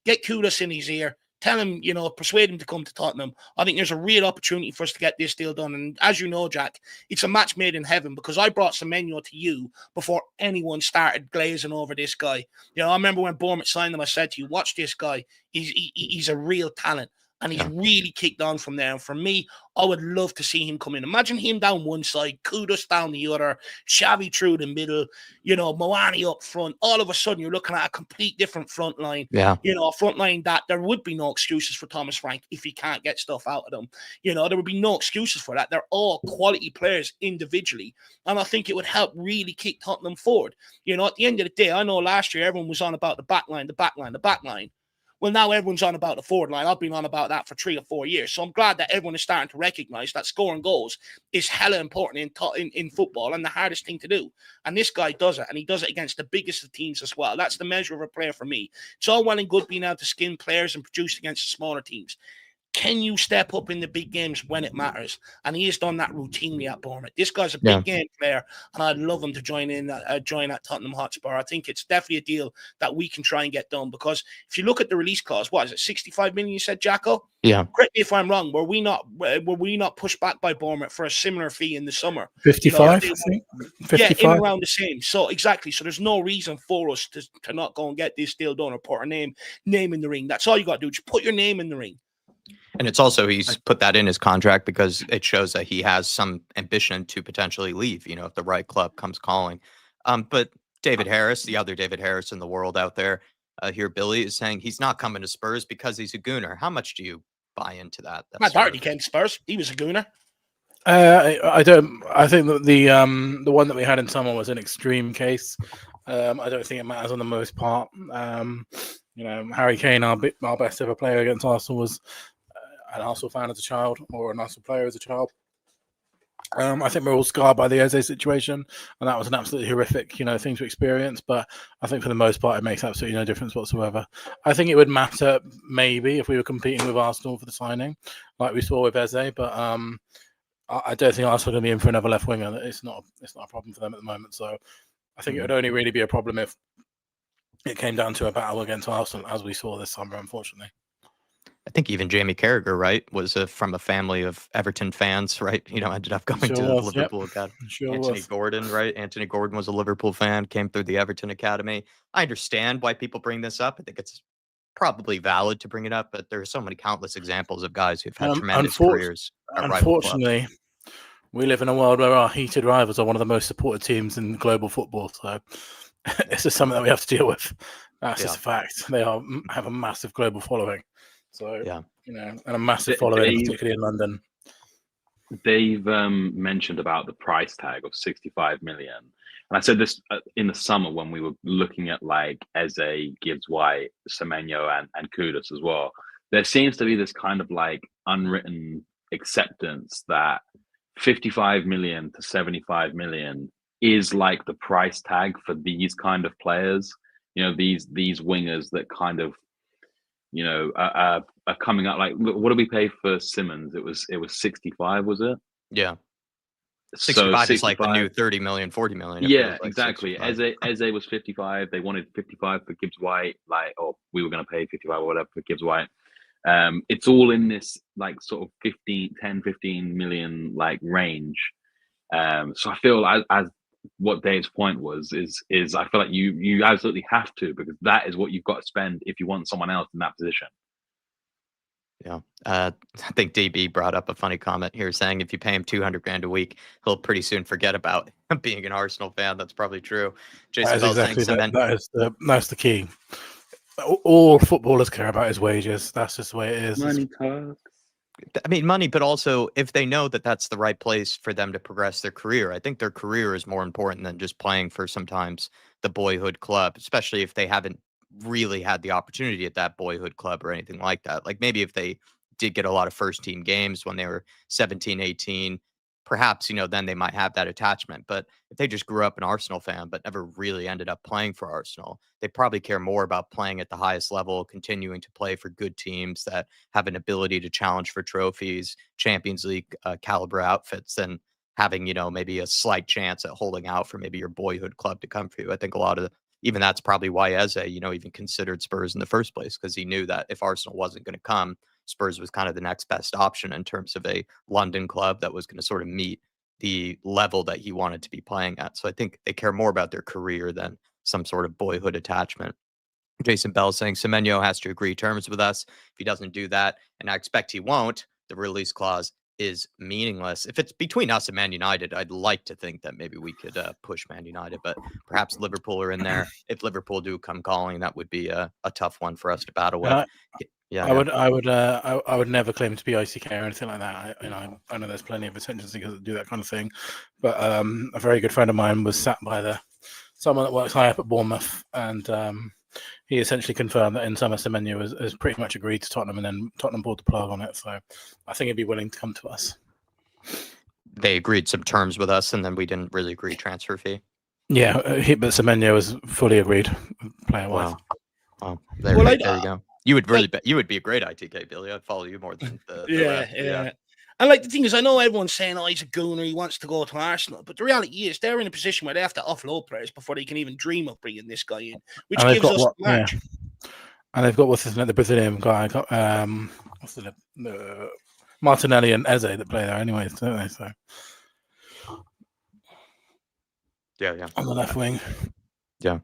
Get Kudus in his ear. Tell him, persuade him to come to Tottenham. I think there's a real opportunity for us to get this deal done. And as you know, Jack, it's a match made in heaven, because I brought Semenyo to you before anyone started glazing over this guy. I remember when Bournemouth signed him, I said to you, watch this guy. He's a real talent. And he's really kicked on from there. And for me, I would love to see him come in. Imagine him down one side, Kudus down the other, Xavi through the middle, Moani up front. All of a sudden, you're looking at a complete different front line. Yeah. A front line that there would be no excuses for Thomas Frank if he can't get stuff out of them. There would be no excuses for that. They're all quality players individually. And I think it would help really kick Tottenham forward. At the end of the day, I know last year everyone was on about the back line. Well, now everyone's on about the forward line. I've been on about that for 3 or 4 years. So I'm glad that everyone is starting to recognize that scoring goals is hella important in football and the hardest thing to do. And this guy does it, and he does it against the biggest of teams as well. That's the measure of a player for me. It's all well and good being able to skin players and produce against the smaller teams. Can you step up in the big games when it matters? And he has done that routinely at Bournemouth. This guy's a big game player, and I'd love him to join at Tottenham Hotspur. I think it's definitely a deal that we can try and get done, because if you look at the release clause, what is it, 65 million? You said, Jacko? Yeah. Correct me if I'm wrong. Were we not pushed back by Bournemouth for a similar fee in the summer? 55, I think. 55. Yeah, in around the same. So exactly. So there's no reason for us to not go and get this deal done or put our name in the ring. That's all you got to do. Just put your name in the ring. And it's also, he's put that in his contract because it shows that he has some ambition to potentially leave, if the right club comes calling. But David Harris, the other David Harris in the world out there, here, Billy, is saying he's not coming to Spurs because he's a gooner. How much do you buy into that? Matt Doherty came to Spurs. He was a gooner. I don't. I think that the one that we had in summer was an extreme case. I don't think it matters on the most part. Harry Kane, our best ever player against Arsenal, was an Arsenal fan as a child, or an Arsenal player as a child. I think we're all scarred by the Eze situation, and that was an absolutely horrific, thing to experience. But I think for the most part, it makes absolutely no difference whatsoever. I think it would matter maybe if we were competing with Arsenal for the signing, like we saw with Eze. But I don't think Arsenal are going to be in for another left winger. It's not a problem for them at the moment. So I think it would only really be a problem if it came down to a battle against Arsenal, as we saw this summer, unfortunately. I think even Jamie Carragher, right, was from a family of Everton fans, right? Ended up going to Liverpool Academy. Anthony Gordon, right? Anthony Gordon was a Liverpool fan, came through the Everton Academy. I understand why people bring this up. I think it's probably valid to bring it up, but there are so many countless examples of guys who've had tremendous careers. Unfortunately, we live in a world where our heated rivals are one of the most supported teams in global football. So it's just something that we have to deal with. That's just a fact. They have a massive global following. So, and a massive following, particularly in London. They've mentioned about the price tag of 65 million. And I said this in the summer when we were looking at like Eze, Gibbs White, Semenyo, and Kudus as well. There seems to be this kind of like unwritten acceptance that 55 million to 75 million is like the price tag for these kind of players. These wingers that kind of are coming up. Like, what did we pay for Simmons? It was 65, was it? Yeah. 65 is like the new 30 million, 40 million. Yeah, exactly. Eze was 55. They wanted 55 for Gibbs White, we were going to pay 55 or whatever for Gibbs White. It's all in this like sort of 15 million like range. So I feel as what Dave's point was is I feel like you absolutely have to, because that is what you've got to spend if you want someone else in that position. Yeah. I think DB brought up a funny comment here saying if you pay him 200 grand a week, he'll pretty soon forget about being an Arsenal fan. That's probably true. Jason Bell exactly that's the key. All footballers care about his wages. That's just the way it is. Money talks. I mean, money, but also if they know that that's the right place for them to progress their career. I think their career is more important than just playing for sometimes the boyhood club, especially if they haven't really had the opportunity at that boyhood club or anything like that. Like maybe if they did get a lot of first team games when they were 17, 18, perhaps, then they might have that attachment. But if they just grew up an Arsenal fan, but never really ended up playing for Arsenal, they probably care more about playing at the highest level, continuing to play for good teams that have an ability to challenge for trophies, Champions League caliber outfits, than having, maybe a slight chance at holding out for maybe your boyhood club to come for you. I think a lot of even that's probably why Eze, even considered Spurs in the first place, because he knew that if Arsenal wasn't going to come, Spurs was kind of the next best option in terms of a London club that was going to sort of meet the level that he wanted to be playing at. So I think they care more about their career than some sort of boyhood attachment. Jason Bell saying Semenyo has to agree terms with us. If he doesn't do that, and I expect he won't, the release clause is meaningless. If it's between us and Man United, I'd like to think that maybe we could push Man United, but perhaps Liverpool are in there. If Liverpool do come calling, that would be a tough one for us to battle with. I would never claim to be ICK or anything like that. I know there's plenty of attention seekers that do that kind of thing, but a very good friend of mine was sat by someone that works high up at Bournemouth, and he essentially confirmed that in summer Semenyo has pretty much agreed to Tottenham, and then Tottenham pulled the plug on it. So I think he'd be willing to come to us. They agreed some terms with us, and then we didn't really agree transfer fee. Yeah, but Semenyo was fully agreed player-wise. Wow. There you go. You would be a great ITK, Billy. I'd follow you more than the rest. And the thing is, I know everyone's saying, he's a gooner, he wants to go to Arsenal, but the reality is they're in a position where they have to offload players before they can even dream of bringing this guy in, which gives us a match. Yeah. And they've got the Brazilian guy, Martinelli and Eze that play there anyways, don't they? So yeah. On the left wing. Yeah.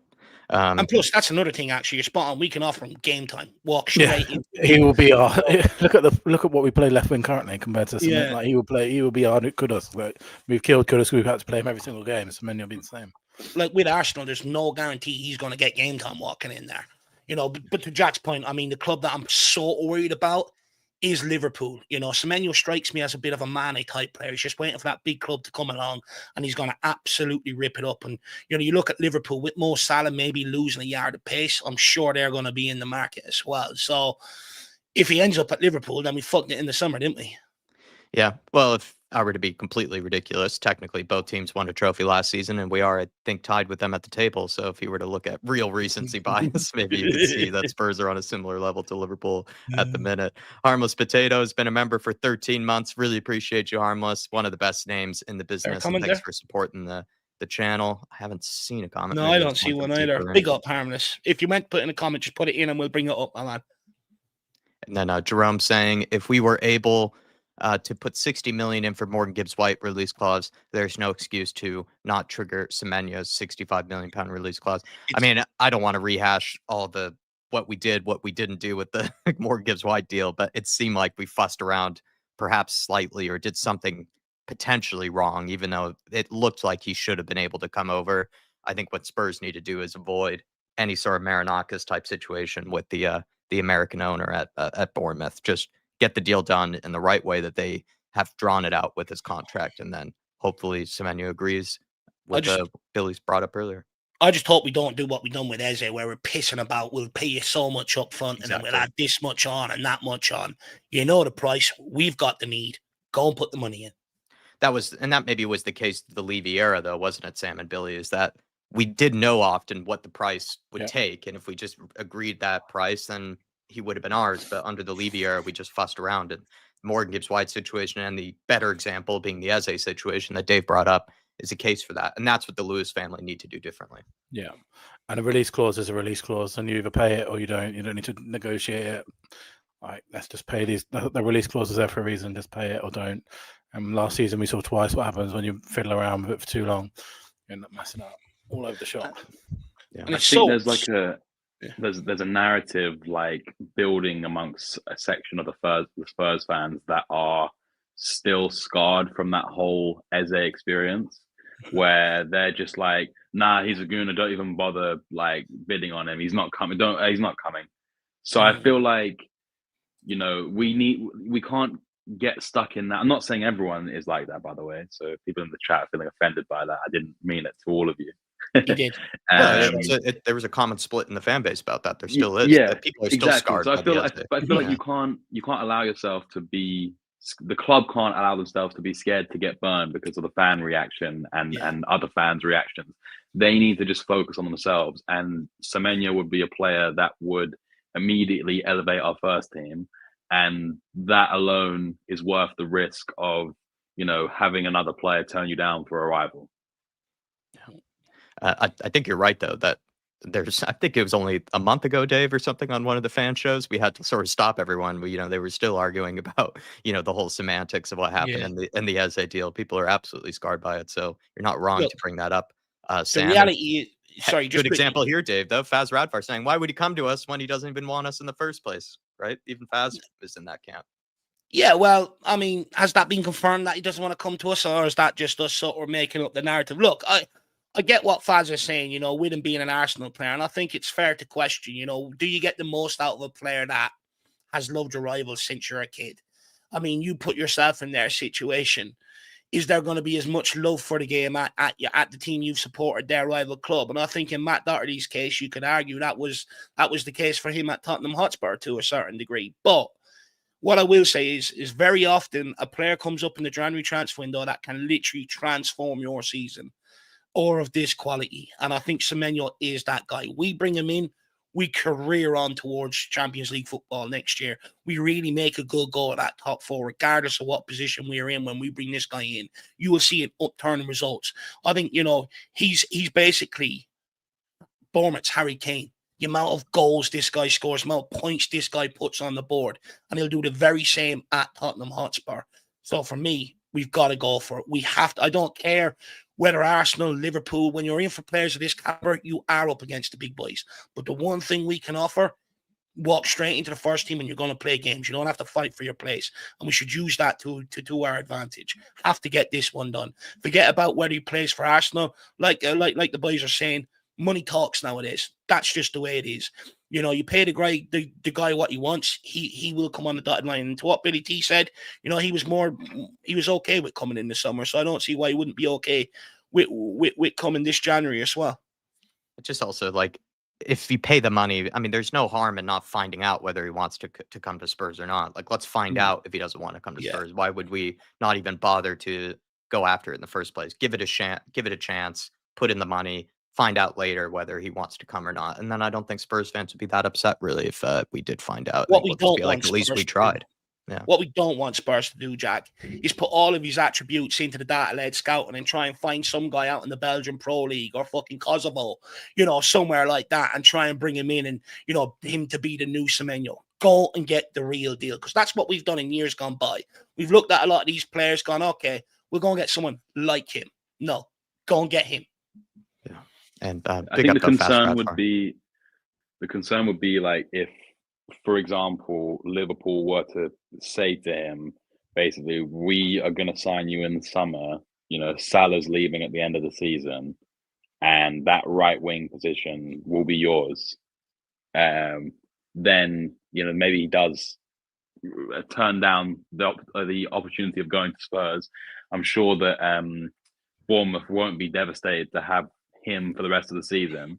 And plus, that's another thing. Actually, you're spot on. We can offer him game time. Walk straight in. He will be our look at what we play left wing currently compared to Semenyo. Like he will be our Kudus. Like, we've killed Kudus. We've had to play him every single game. Semenyo will be the same. Like with Arsenal, there's no guarantee he's going to get game time walking in there. But to Jack's point, I mean, the club that I'm so worried about is Liverpool. Semenyo strikes me as a bit of a Mane type player. He's just waiting for that big club to come along, and he's going to absolutely rip it up. And, you look at Liverpool with Mo Salah maybe losing a yard of pace, I'm sure they're going to be in the market as well. So if he ends up at Liverpool, then we fucked it in the summer, didn't we? Yeah. Well, if I were to be completely ridiculous, technically both teams won a trophy last season, and we are, I think, tied with them at the table. So if you were to look at real recency bias, maybe you could see that Spurs are on a similar level to Liverpool at the minute. Harmless Potato has been a member for 13 months. Really appreciate you, Harmless. One of the best names in the business. And thanks for supporting the channel. I haven't seen a comment. No, I don't see one either. Big up, Harmless. If you meant to put in a comment, just put it in and we'll bring it up, my man. And then Jerome saying, if we were able to put 60 million in for Morgan Gibbs-White release clause, there's no excuse to not trigger Semenyo's 65 million pound release clause. I mean, I don't want to rehash all what we didn't do with the Morgan Gibbs-White deal, but it seemed like we fussed around perhaps slightly or did something potentially wrong, even though it looked like he should have been able to come over. I think what Spurs need to do is avoid any sort of Marinakis type situation with the American owner at Bournemouth. Just get the deal done in the right way that they have drawn it out with his contract, and then hopefully Semenyo agrees with Billy's brought up earlier. I just hope we don't do what we done with Eze, where we're pissing about. We'll pay you so much up front, and then we'll add this much on and that much on. You know the price. We've got the need. Go and put the money in. That maybe was the case the Levy era, though, wasn't it, Sam and Billy? Is that we did know often what the price would take, and if we just agreed that price, then he would have been ours. But under the Levy era, we just fussed around. And Morgan Gibbs-White situation, and the better example being the Eze situation that Dave brought up, is a case for that. And that's what the Lewis family need to do differently. Yeah. And a release clause is a release clause, and you either pay it or you don't. You don't need to negotiate it. Like, let's just pay these. The release clause is there for a reason. Just pay it or don't. And last season we saw twice what happens when you fiddle around with it for too long. You end up messing up all over the shop. Yeah. And I think there's like there's a narrative like building amongst a section of the Spurs fans that are still scarred from that whole Eze experience, where they're just like, nah, he's a gooner, don't even bother like bidding on him. He's not coming. He's not coming. So I feel like, we can't get stuck in that. I'm not saying everyone is like that, by the way. So if people in the chat are feeling offended by that, I didn't mean it to all of you. He did. There was a common split in the fan base about that. There still is. Yeah, people are still scarred. So I feel like you can't allow yourself to be. The club can't allow themselves to be scared to get burned because of the fan reaction and other fans' reactions. They need to just focus on themselves. And Semenyo would be a player that would immediately elevate our first team, and that alone is worth the risk of having another player turn you down for a rival. I think you're right, though, that I think it was only a month ago, Dave, or something, on one of the fan shows, we had to sort of stop everyone. They were still arguing about, the whole semantics of what happened in the Eze deal. People are absolutely scarred by it. So you're not wrong to bring that up. Sam. The reality sorry, just good example here, Dave, though. Faz Radfar saying, why would he come to us when he doesn't even want us in the first place, right? Even Faz is in that camp. Yeah, well, I mean, has that been confirmed that he doesn't want to come to us, or is that just us sort of making up the narrative? Look, I get what Faz is saying, you know, with him being an Arsenal player, and I think it's fair to question, you know, do you get the most out of a player that has loved your rivals since you're a kid? I mean, you put yourself in their situation. Is there going to be as much love for the game at the team you've supported, their rival club? And I think in Matt Doherty's case, you could argue that was the case for him at Tottenham Hotspur to a certain degree. But what I will say is very often a player comes up in the January transfer window that can literally transform your season, or of this quality. And I think Semenyo is that guy. We bring him in, we career on towards Champions League football next year. We really make a good go at that top four, regardless of what position we're in when we bring this guy in. You will see it upturning results. I think, you know, he's basically Bournemouth's Harry Kane. The amount of goals this guy scores, the amount of points this guy puts on the board, and he'll do the very same at Tottenham Hotspur. So for me, we've got to go for it. We have to. I don't care whether Arsenal, Liverpool, when you're in for players of this caliber, you are up against the big boys. But the one thing we can offer, walk straight into the first team and you're going to play games. You don't have to fight for your place. And we should use that to our advantage. Have to get this one done. Forget about whether he plays for Arsenal. Like the boys are saying, money talks nowadays. That's just the way it is. You know, you pay the guy what he wants. He will come on the dotted line. And to what Billy T said, you know, he was okay with coming in the summer. So I don't see why he wouldn't be okay with coming this January as well. It's just also like, if you pay the money, I mean, there's no harm in not finding out whether he wants to come to Spurs or not. Like, let's find out if he doesn't want to come to Spurs. Why would we not even bother to go after it in the first place? Give it a chance, put in the money, find out later whether he wants to come or not. And then I don't think Spurs fans would be that upset, really, if we did find out. What we don't want, at least we tried. Yeah. What we don't want Spurs to do, Jack, is put all of his attributes into the data-led scouting and try and find some guy out in the Belgian Pro League or fucking Kosovo, you know, somewhere like that, and try and bring him in and, you know, him to be the new Semenyo. Go and get the real deal, because that's what we've done in years gone by. We've looked at a lot of these players, gone, okay, we're going to get someone like him. No, go and get him. Yeah, and I think the concern would be like if, for example, Liverpool were to say to him, basically, we are going to sign you in the summer. You know, Salah's leaving at the end of the season, and that right wing position will be yours. Then, you know, maybe he does turn down the opportunity of going to Spurs. I'm sure that Bournemouth won't be devastated to have him for the rest of the season.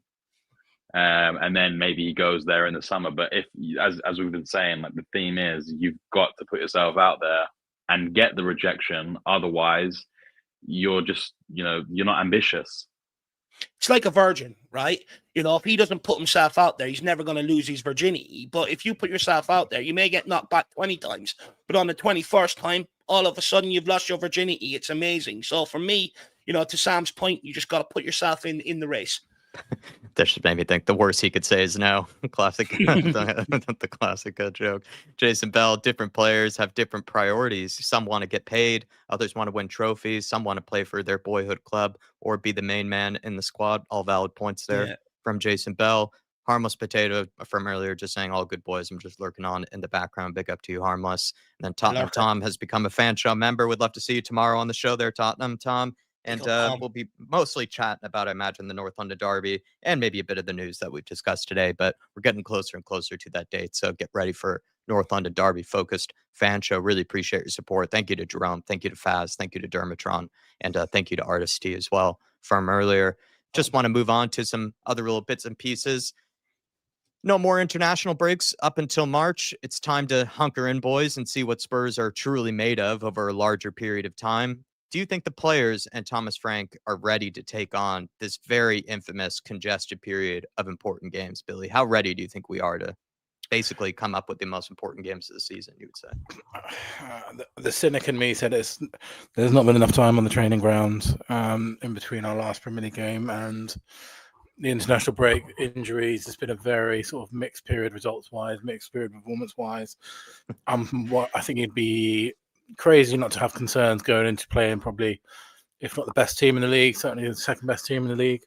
And then maybe he goes there in the summer. But if, as we've been saying, like, the theme is you've got to put yourself out there and get the rejection. Otherwise, you're just, you know, you're not ambitious. It's like a virgin, right? You know, if he doesn't put himself out there, he's never going to lose his virginity. But if you put yourself out there, you may get knocked back 20 times. But on the 21st time, all of a sudden, you've lost your virginity. It's amazing. So for me, you know, to Sam's point, you just got to put yourself in the race. That just made me think the worst he could say is no. Classic, the classic joke. Jason Bell, different players have different priorities. Some want to get paid. Others want to win trophies. Some want to play for their boyhood club or be the main man in the squad. All valid points there from Jason Bell. Harmless Potato from earlier, just saying all good boys. I'm just lurking on in the background. Big up to you, Harmless. And then Tottenham Tom has become a fan show member. Would love to see you tomorrow on the show there, Tottenham Tom. And we'll be mostly chatting about, I imagine, the North London Derby and maybe a bit of the news that we've discussed today. But we're getting closer and closer to that date. So get ready for North London Derby focused fan show. Really appreciate your support. Thank you to Jerome. Thank you to Faz. Thank you to Dermatron. And thank you to Artist T as well from earlier. Just want to move on to some other little bits and pieces. No more international breaks up until March. It's time to hunker in, boys, and see what Spurs are truly made of over a larger period of time. Do you think the players and Thomas Frank are ready to take on this very infamous congested period of important games, Billy? How ready do you think we are to basically come up with the most important games of the season, you would say? The cynic in me said there's not been enough time on the training ground in between our last Premier League game and the international break. Injuries. It's been a very sort of mixed period results-wise, mixed period performance-wise. I think it'd be crazy not to have concerns going into playing probably, if not the best team in the league, certainly the second best team in the league.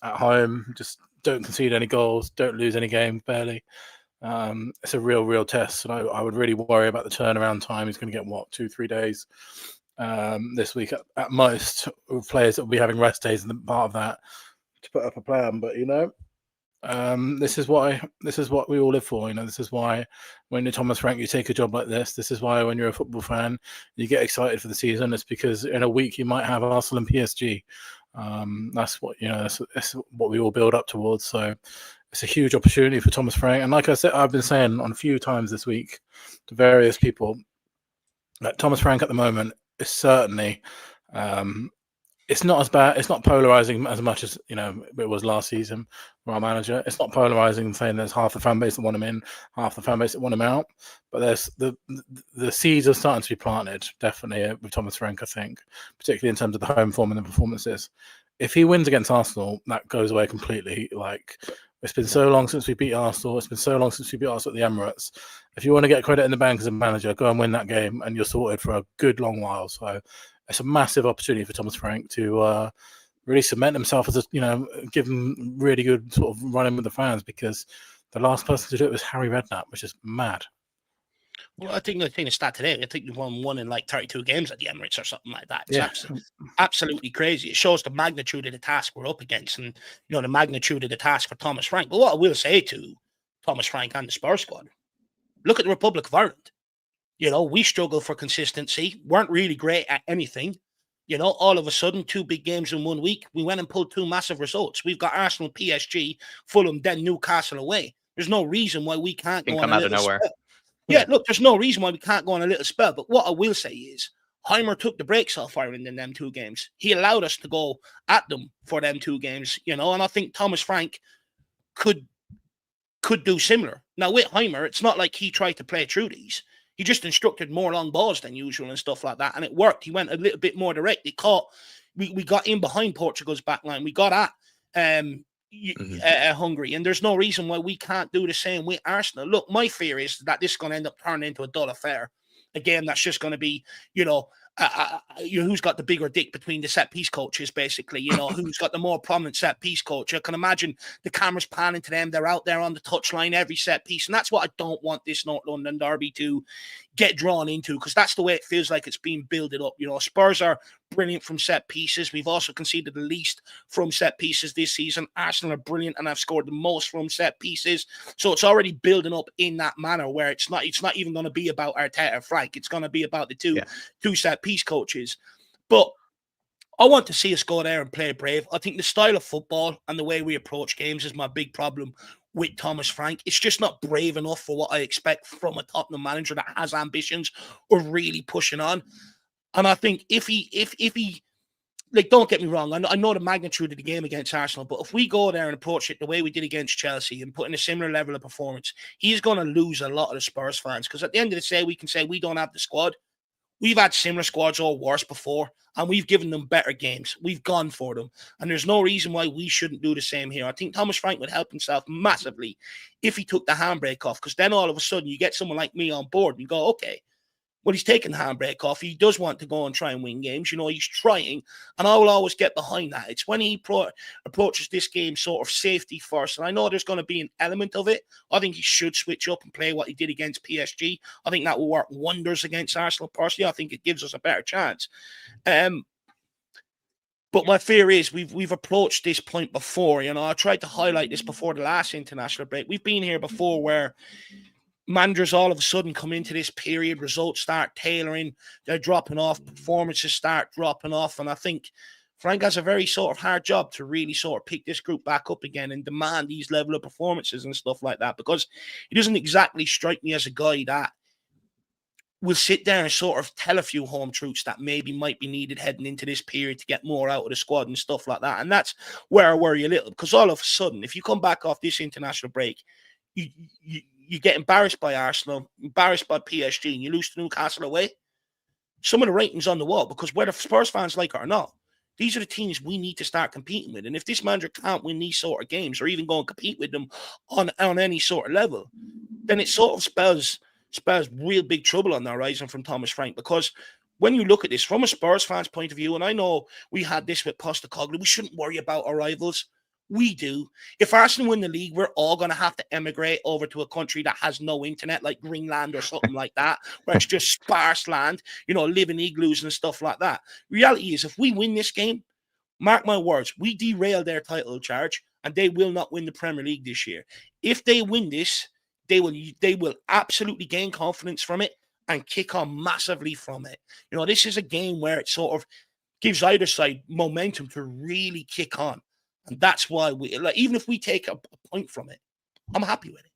at home. Just don't concede any goals, don't lose any games, barely. It's a real test, and I would really worry about the turnaround time. He's going to get 2-3 days this week at most, with players that will be having rest days and part of that to put up a plan. But this is what we all live for. This is why when you're Thomas Frank, you take a job like this. This is why when you're a football fan, you get excited for the season. It's because in a week you might have Arsenal and PSG. That's what that's what we all build up towards. So it's a huge opportunity for Thomas Frank. And like I said, I've been saying on a few times this week to various people that Thomas Frank at the moment is certainly it's not as bad. It's not polarizing as much as it was last season for our manager. It's not polarizing saying there's half the fan base that want him in, half the fan base that want him out. But there's the seeds are starting to be planted, definitely with Thomas Frank. I think, particularly in terms of the home form and the performances. If he wins against Arsenal, that goes away completely. Like, it's been so long since we beat Arsenal. It's been so long since we beat Arsenal at the Emirates. If you want to get credit in the bank as a manager, go and win that game, and you're sorted for a good long while. So it's a massive opportunity for Thomas Frank to really cement himself as give him really good sort of running with the fans, because the last person to do it was Harry Redknapp, which is mad. Well, I think the stat today, I think you've won in like 32 games at the Emirates or something like that. It's absolutely crazy. It shows the magnitude of the task we're up against, and the magnitude of the task for Thomas Frank. But what I will say to Thomas Frank and the Spurs squad, look at the Republic of Ireland. We struggled for consistency, weren't really great at anything. All of a sudden, 2 big games in 1 week, we went and pulled 2 massive results. We've got Arsenal, PSG, Fulham, then Newcastle away. There's no reason why we can't go on a little spell. Yeah, look, there's no reason why we can't go on a little spell. But what I will say is, Heimer took the brakes off Ireland in them 2 games. He allowed us to go at them for them 2 games, and I think Thomas Frank could do similar. Now, with Heimer, it's not like he tried to play through these. He just instructed more long balls than usual and stuff like that, and it worked. He went a little bit more direct. We got in behind Portugal's back line. We got at Hungary, and there's no reason why we can't do the same with Arsenal. Look, my fear is that this is going to end up turning into a dull affair, a game that's just going to be, who's got the bigger dick between the set piece coaches, basically, who's got the more prominent set piece coach. I can imagine the cameras panning to them. They're out there on the touchline every set piece. And that's what I don't want this North London derby to get drawn into, because that's the way it feels like it's being builded up. Spurs are brilliant from set pieces. We've also conceded the least from set pieces this season. Arsenal are brilliant and have scored the most from set pieces. So it's already building up in that manner where it's not even going to be about Arteta or Frank. It's going to be about the two set piece coaches. But I want to see us go there and play brave. I think the style of football and the way we approach games is my big problem with Thomas Frank. It's just not brave enough for what I expect from a Tottenham manager that has ambitions or really pushing on. And I think if he like, don't get me wrong, I know the magnitude of the game against Arsenal, but if we go there and approach it the way we did against Chelsea and put in a similar level of performance, he's going to lose a lot of the Spurs fans, because at the end of the day, we can say we don't have the squad. We've had similar squads or worse before, and we've given them better games. We've gone for them, and there's no reason why we shouldn't do the same here. I think Thomas Frank would help himself massively if he took the handbrake off, because then all of a sudden you get someone like me on board and you go, okay, well, he's taking the handbrake off. He does want to go and try and win games. He's trying, and I will always get behind that. It's when he approaches this game sort of safety first, and I know there's going to be an element of it. I think he should switch up and play what he did against PSG. I think that will work wonders against Arsenal. Personally, I think it gives us a better chance. But my fear is we've approached this point before. I tried to highlight this before the last international break. We've been here before where managers all of a sudden come into this period, results start tailoring, they're dropping off, performances start dropping off, and I think Frank has a very sort of hard job to really sort of pick this group back up again and demand these level of performances and stuff like that, because he doesn't exactly strike me as a guy that will sit there and sort of tell a few home truths that maybe might be needed heading into this period to get more out of the squad and stuff like that. And that's where I worry a little, because all of a sudden, if you come back off this international break, you get embarrassed by Arsenal, embarrassed by PSG, and you lose to Newcastle away. Some of the ratings on the wall, because whether Spurs fans like it or not, these are the teams we need to start competing with. And if this manager can't win these sort of games or even go and compete with them on any sort of level, then it sort of spells real big trouble on the horizon from Thomas Frank. Because when you look at this from a Spurs fan's point of view, and I know we had this with Postecoglou, we shouldn't worry about our rivals. We do. If Arsenal win the league, we're all going to have to emigrate over to a country that has no internet, like Greenland or something like that, where it's just sparse land, live in igloos and stuff like that. Reality is, if we win this game, mark my words, we derail their title charge and they will not win the Premier League this year. If they win this, they will absolutely gain confidence from it and kick on massively from it. This is a game where it sort of gives either side momentum to really kick on. And that's why even if we take a point from it, I'm happy with it.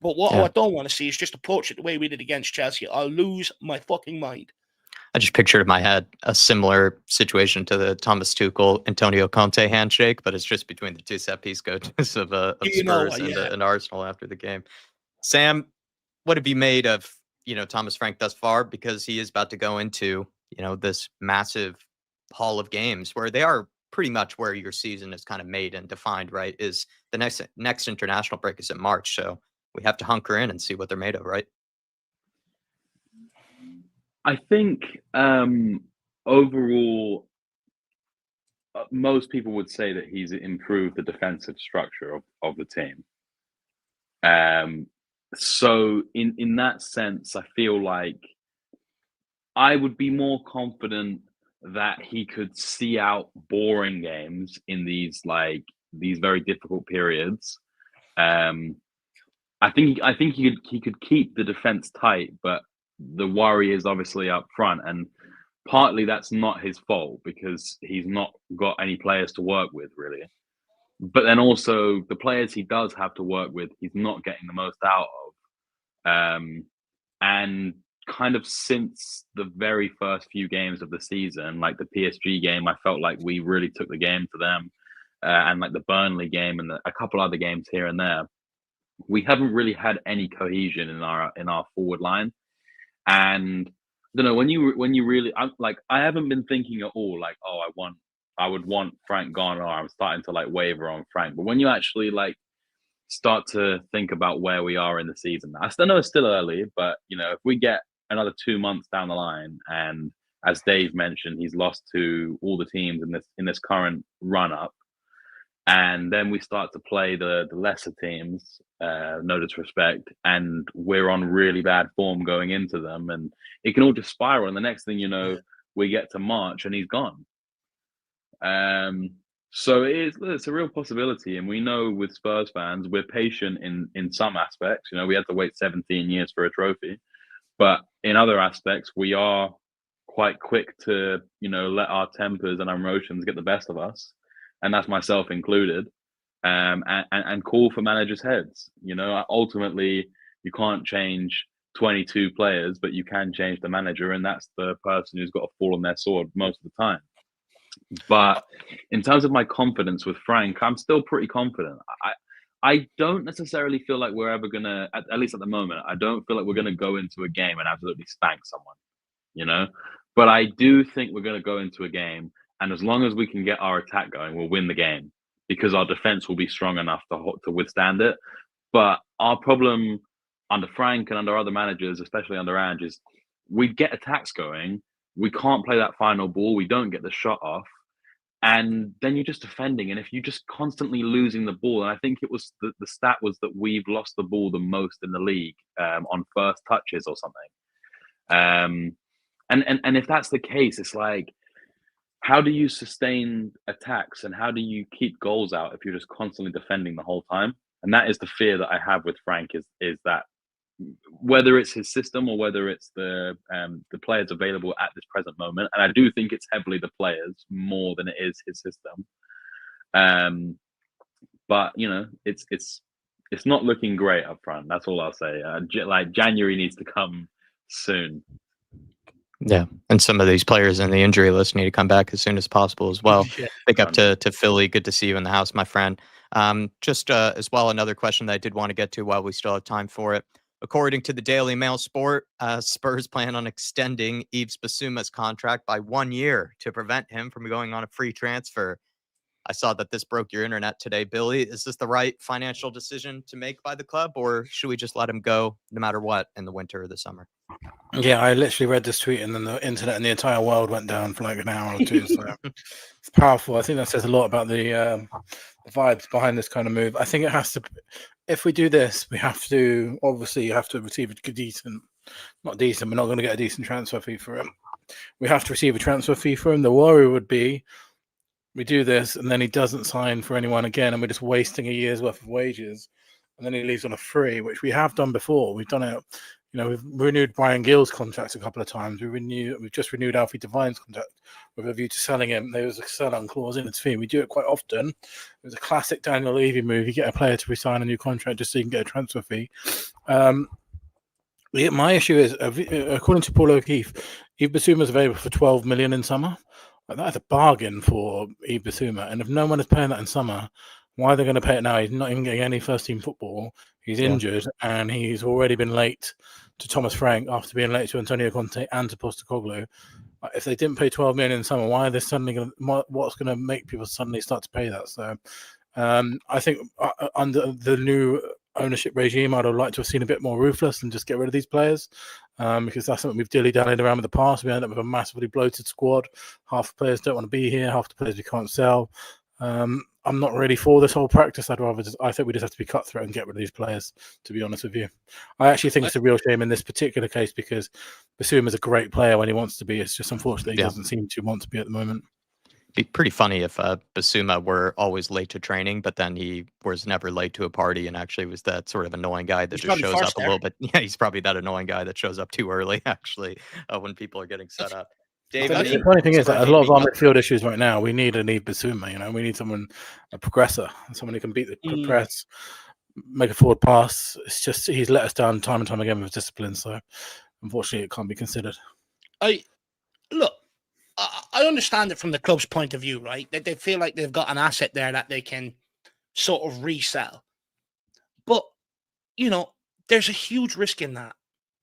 But what I don't want to see is just approach it the way we did against Chelsea. I'll lose my fucking mind. I just pictured in my head a similar situation to the Thomas Tuchel, Antonio Conte handshake, but it's just between the two set-piece coaches of Spurs and Arsenal after the game. Sam, what have you made of Thomas Frank thus far? Because he is about to go into this massive haul of games where they are pretty much where your season is kind of made and defined, right? Is the next international break is in March, so we have to hunker in and see what they're made of, right? I think overall, most people would say that he's improved the defensive structure of the team. So in that sense, I feel like I would be more confident that he could see out boring games in these very difficult periods. I think he could keep the defense tight, but the worry is obviously up front, and partly that's not his fault because he's not got any players to work with really. But then also the players he does have to work with, he's not getting the most out of. And kind of since the very first few games of the season, like the PSG game, I felt like we really took the game to them, and like the Burnley game and a couple other games here and there, we haven't really had any cohesion in our forward line. And I don't know, when you really, I haven't been thinking at all like, oh, I would want Frank gone, or I'm starting to like waver on Frank. But when you actually like start to think about where we are in the season, I still know it's still early, but if we get another 2 months down the line, and as Dave mentioned, he's lost to all the teams in this current run up, and then we start to play the lesser teams, no disrespect, and we're on really bad form going into them, and it can all just spiral, and the next thing you know, we get to March and he's gone. So it's a real possibility, and we know with Spurs fans, we're patient in some aspects. We had to wait 17 years for a trophy, but in other aspects, we are quite quick to let our tempers and our emotions get the best of us, and that's myself included. And call for managers' heads. Ultimately, you can't change 22 players, but you can change the manager, and that's the person who's got to fall on their sword most of the time. But in terms of my confidence with Frank, I'm still pretty confident. I don't necessarily feel like we're ever gonna, at least at the moment, I don't feel like we're gonna go into a game and absolutely spank someone, But I do think we're gonna go into a game, and as long as we can get our attack going, we'll win the game because our defense will be strong enough to withstand it. But our problem under Frank and under other managers, especially under Ange, is we get attacks going, we can't play that final ball, we don't get the shot off, and then you're just defending. And if you're just constantly losing the ball, and I think it was the stat was that we've lost the ball the most in the league on first touches or something. And if that's the case, it's like, how do you sustain attacks and how do you keep goals out if you're just constantly defending the whole time? And that is the fear that I have with Frank, is that whether it's his system or whether it's the players available at this present moment, and I do think it's heavily the players more than it is his system. But it's not looking great up front. That's all I'll say. January needs to come soon. Yeah, and some of these players in the injury list need to come back as soon as possible as well. Big up to Philly. Good to see you in the house, my friend. Just as well, another question that I did want to get to while we still have time for it. According to the Daily Mail Sport, Spurs plan on extending Yves Bissouma's contract by 1 year to prevent him from going on a free transfer. I saw that this broke your internet today, Billy. Is this the right financial decision to make by the club, or should we just let him go no matter what in the winter or the summer? Yeah, I literally read this tweet and then the internet and the entire world went down for like an hour or two. So it's powerful. I think that says a lot about the vibes behind this kind of move. I think it has to. If we do this, we have to obviously you have to receive a decent, not decent. We're not going to get a decent transfer fee for him. We have to receive a transfer fee for him. The worry would be we do this and then he doesn't sign for anyone again, and we're just wasting a year's worth of wages, and then he leaves on a free, which we have done before. We've done it. We've renewed Brian Gill's contract a couple of times. We've just renewed Alfie Devine's contract with a view to selling him. There was a sell-on clause in its fee. We do it quite often. It was a classic Daniel Levy move. You get a player to resign a new contract just so you can get a transfer fee. My issue is, according to Paul O'Keefe, Yves Bissouma is available for 12 million in summer. That's a bargain for Yves Bissouma. And if no one is paying that in summer, why are they going to pay it now? He's not even getting any first-team football. He's injured, and he's already been late to Thomas Frank after being late to Antonio Conte and to Postecoglou. If they didn't pay 12 million in summer, why are they suddenly going to? What's going to make people suddenly start to pay that? So, I think under the new ownership regime, I'd have liked to have seen a bit more ruthless and just get rid of these players, because that's something we've dilly-dallied around with the past. We end up with a massively bloated squad. Half the players don't want to be here. Half the players we can't sell. I'm not really for this whole practice. I think we just have to be cutthroat and get rid of these players, to be honest with you. I actually think it's a real shame in this particular case because Bassoum is a great player when he wants to be. It's just unfortunate he doesn't seem to want to be at the moment. Be pretty funny if Bassouma were always late to training, but then he was never late to a party and actually was that sort of annoying guy that just shows up a little bit. Yeah, he's probably that annoying guy that shows up too early, actually, when people are getting set up. David, the funny thing is that a lot of our midfield issues right now, we need an Yves Bissouma. We need someone, a progressor, someone who can beat the press, make a forward pass. It's just he's let us down time and time again with discipline. So unfortunately, it can't be considered. I understand it from the club's point of view, right? That they feel like they've got an asset there that they can sort of resell. But, there's a huge risk in that.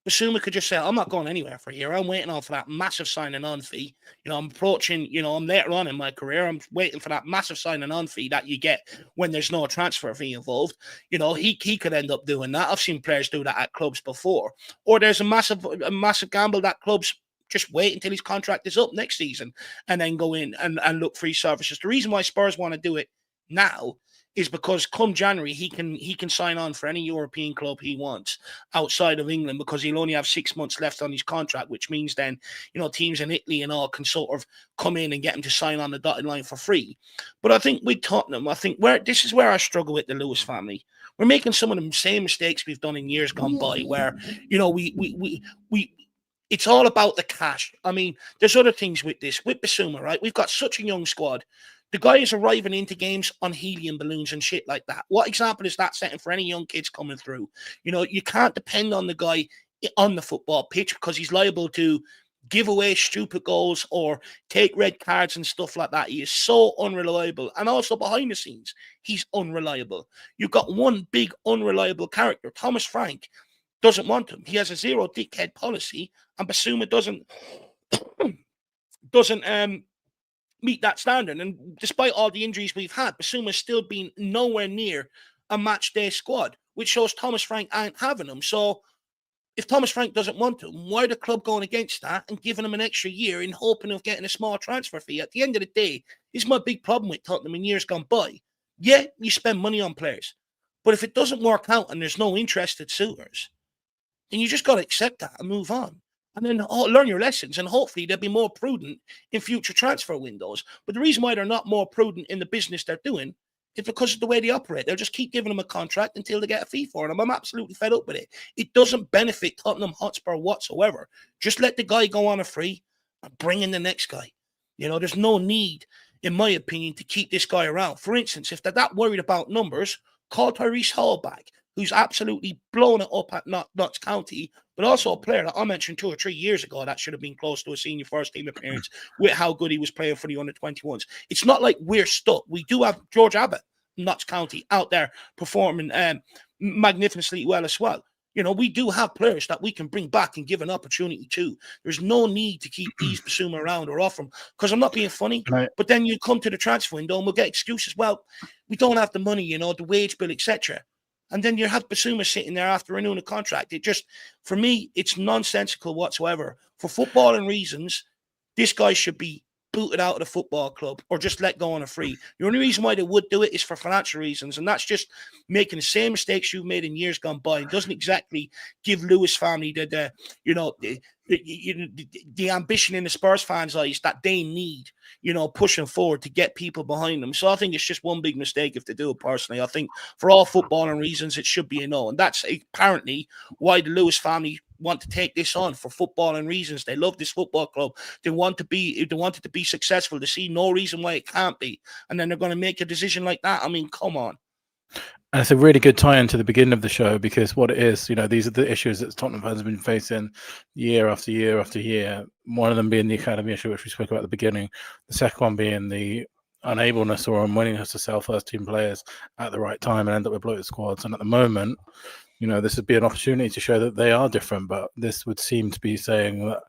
Bassouma could just say, I'm not going anywhere for a year. I'm waiting on for that massive signing on fee. I'm approaching, I'm later on in my career. I'm waiting for that massive signing on fee that you get when there's no transfer fee involved. He could end up doing that. I've seen players do that at clubs before. Or there's a massive gamble that clubs just wait until his contract is up next season and then go in and look for his services. The reason why Spurs want to do it now is because come January he can sign on for any European club he wants outside of England, because he'll only have 6 months left on his contract, which means then teams in Italy and all can sort of come in and get him to sign on the dotted line for free. But I think with Tottenham, this is where I struggle with the Lewis family. We're making some of the same mistakes we've done in years gone by, where we it's all about the cash. I mean, there's other things with this. With Bassouma, right? We've got such a young squad. The guy is arriving into games on helium balloons and shit like that. What example is that setting for any young kids coming through? You can't depend on the guy on the football pitch because he's liable to give away stupid goals or take red cards and stuff like that. He is so unreliable. And also behind the scenes, he's unreliable. You've got one big unreliable character. Thomas Frank doesn't want him. He has a zero dickhead policy, and Bassouma doesn't meet that standard. And despite all the injuries we've had, Bassouma's still been nowhere near a match day squad, which shows Thomas Frank ain't having him. So if Thomas Frank doesn't want him, why the club going against that and giving him an extra year in hoping of getting a small transfer fee? At the end of the day, this is my big problem with Tottenham in years gone by. Yeah, you spend money on players, but if it doesn't work out and there's no interested suitors, then you just got to accept that and move on. And then learn your lessons, and hopefully they'll be more prudent in future transfer windows. But the reason why they're not more prudent in the business they're doing is because of the way they operate. They'll just keep giving them a contract until they get a fee for it. I'm absolutely fed up with it. It doesn't benefit Tottenham Hotspur whatsoever. Just let the guy go on a free and bring in the next guy. There's no need, in my opinion, to keep this guy around. For instance, if they're that worried about numbers, call Tyrese Hall back, who's absolutely blown it up at Notts County, but also a player that I mentioned 2 or 3 years ago that should have been close to a senior first team appearance with how good he was playing for the under-21s. It's not like we're stuck. We do have George Abbott, Notts County, out there performing magnificently well as well. We do have players that we can bring back and give an opportunity to. There's no need to keep Yves Bissouma around or off him, because I'm not being funny, but then you come to the transfer window and we'll get excuses. Well, we don't have the money, the wage bill, etc. And then you have Bassouma sitting there after renewing a contract. It just, for me, it's nonsensical whatsoever. For footballing reasons, this guy should be booted out of the football club or just let go on a free. The only reason why they would do it is for financial reasons, and that's just making the same mistakes you've made in years gone by. It doesn't exactly give Lewis family the ambition in the Spurs fans' eyes that they need, pushing forward to get people behind them. So I think it's just one big mistake if they do it personally. I think for all footballing reasons, it should be a no. And that's apparently why the Lewis family want to take this on, for footballing reasons. They love this football club. They want it to be successful. They see no reason why it can't be. And then they're going to make a decision like that. I mean, come on. And it's a really good tie-in to the beginning of the show, because what it is, these are the issues that Tottenham fans have been facing year after year after year. One of them being the academy issue, which we spoke about at the beginning. The second one being the unableness or unwillingness to sell first-team players at the right time and end up with bloated squads. And at the moment, this would be an opportunity to show that they are different, but this would seem to be saying that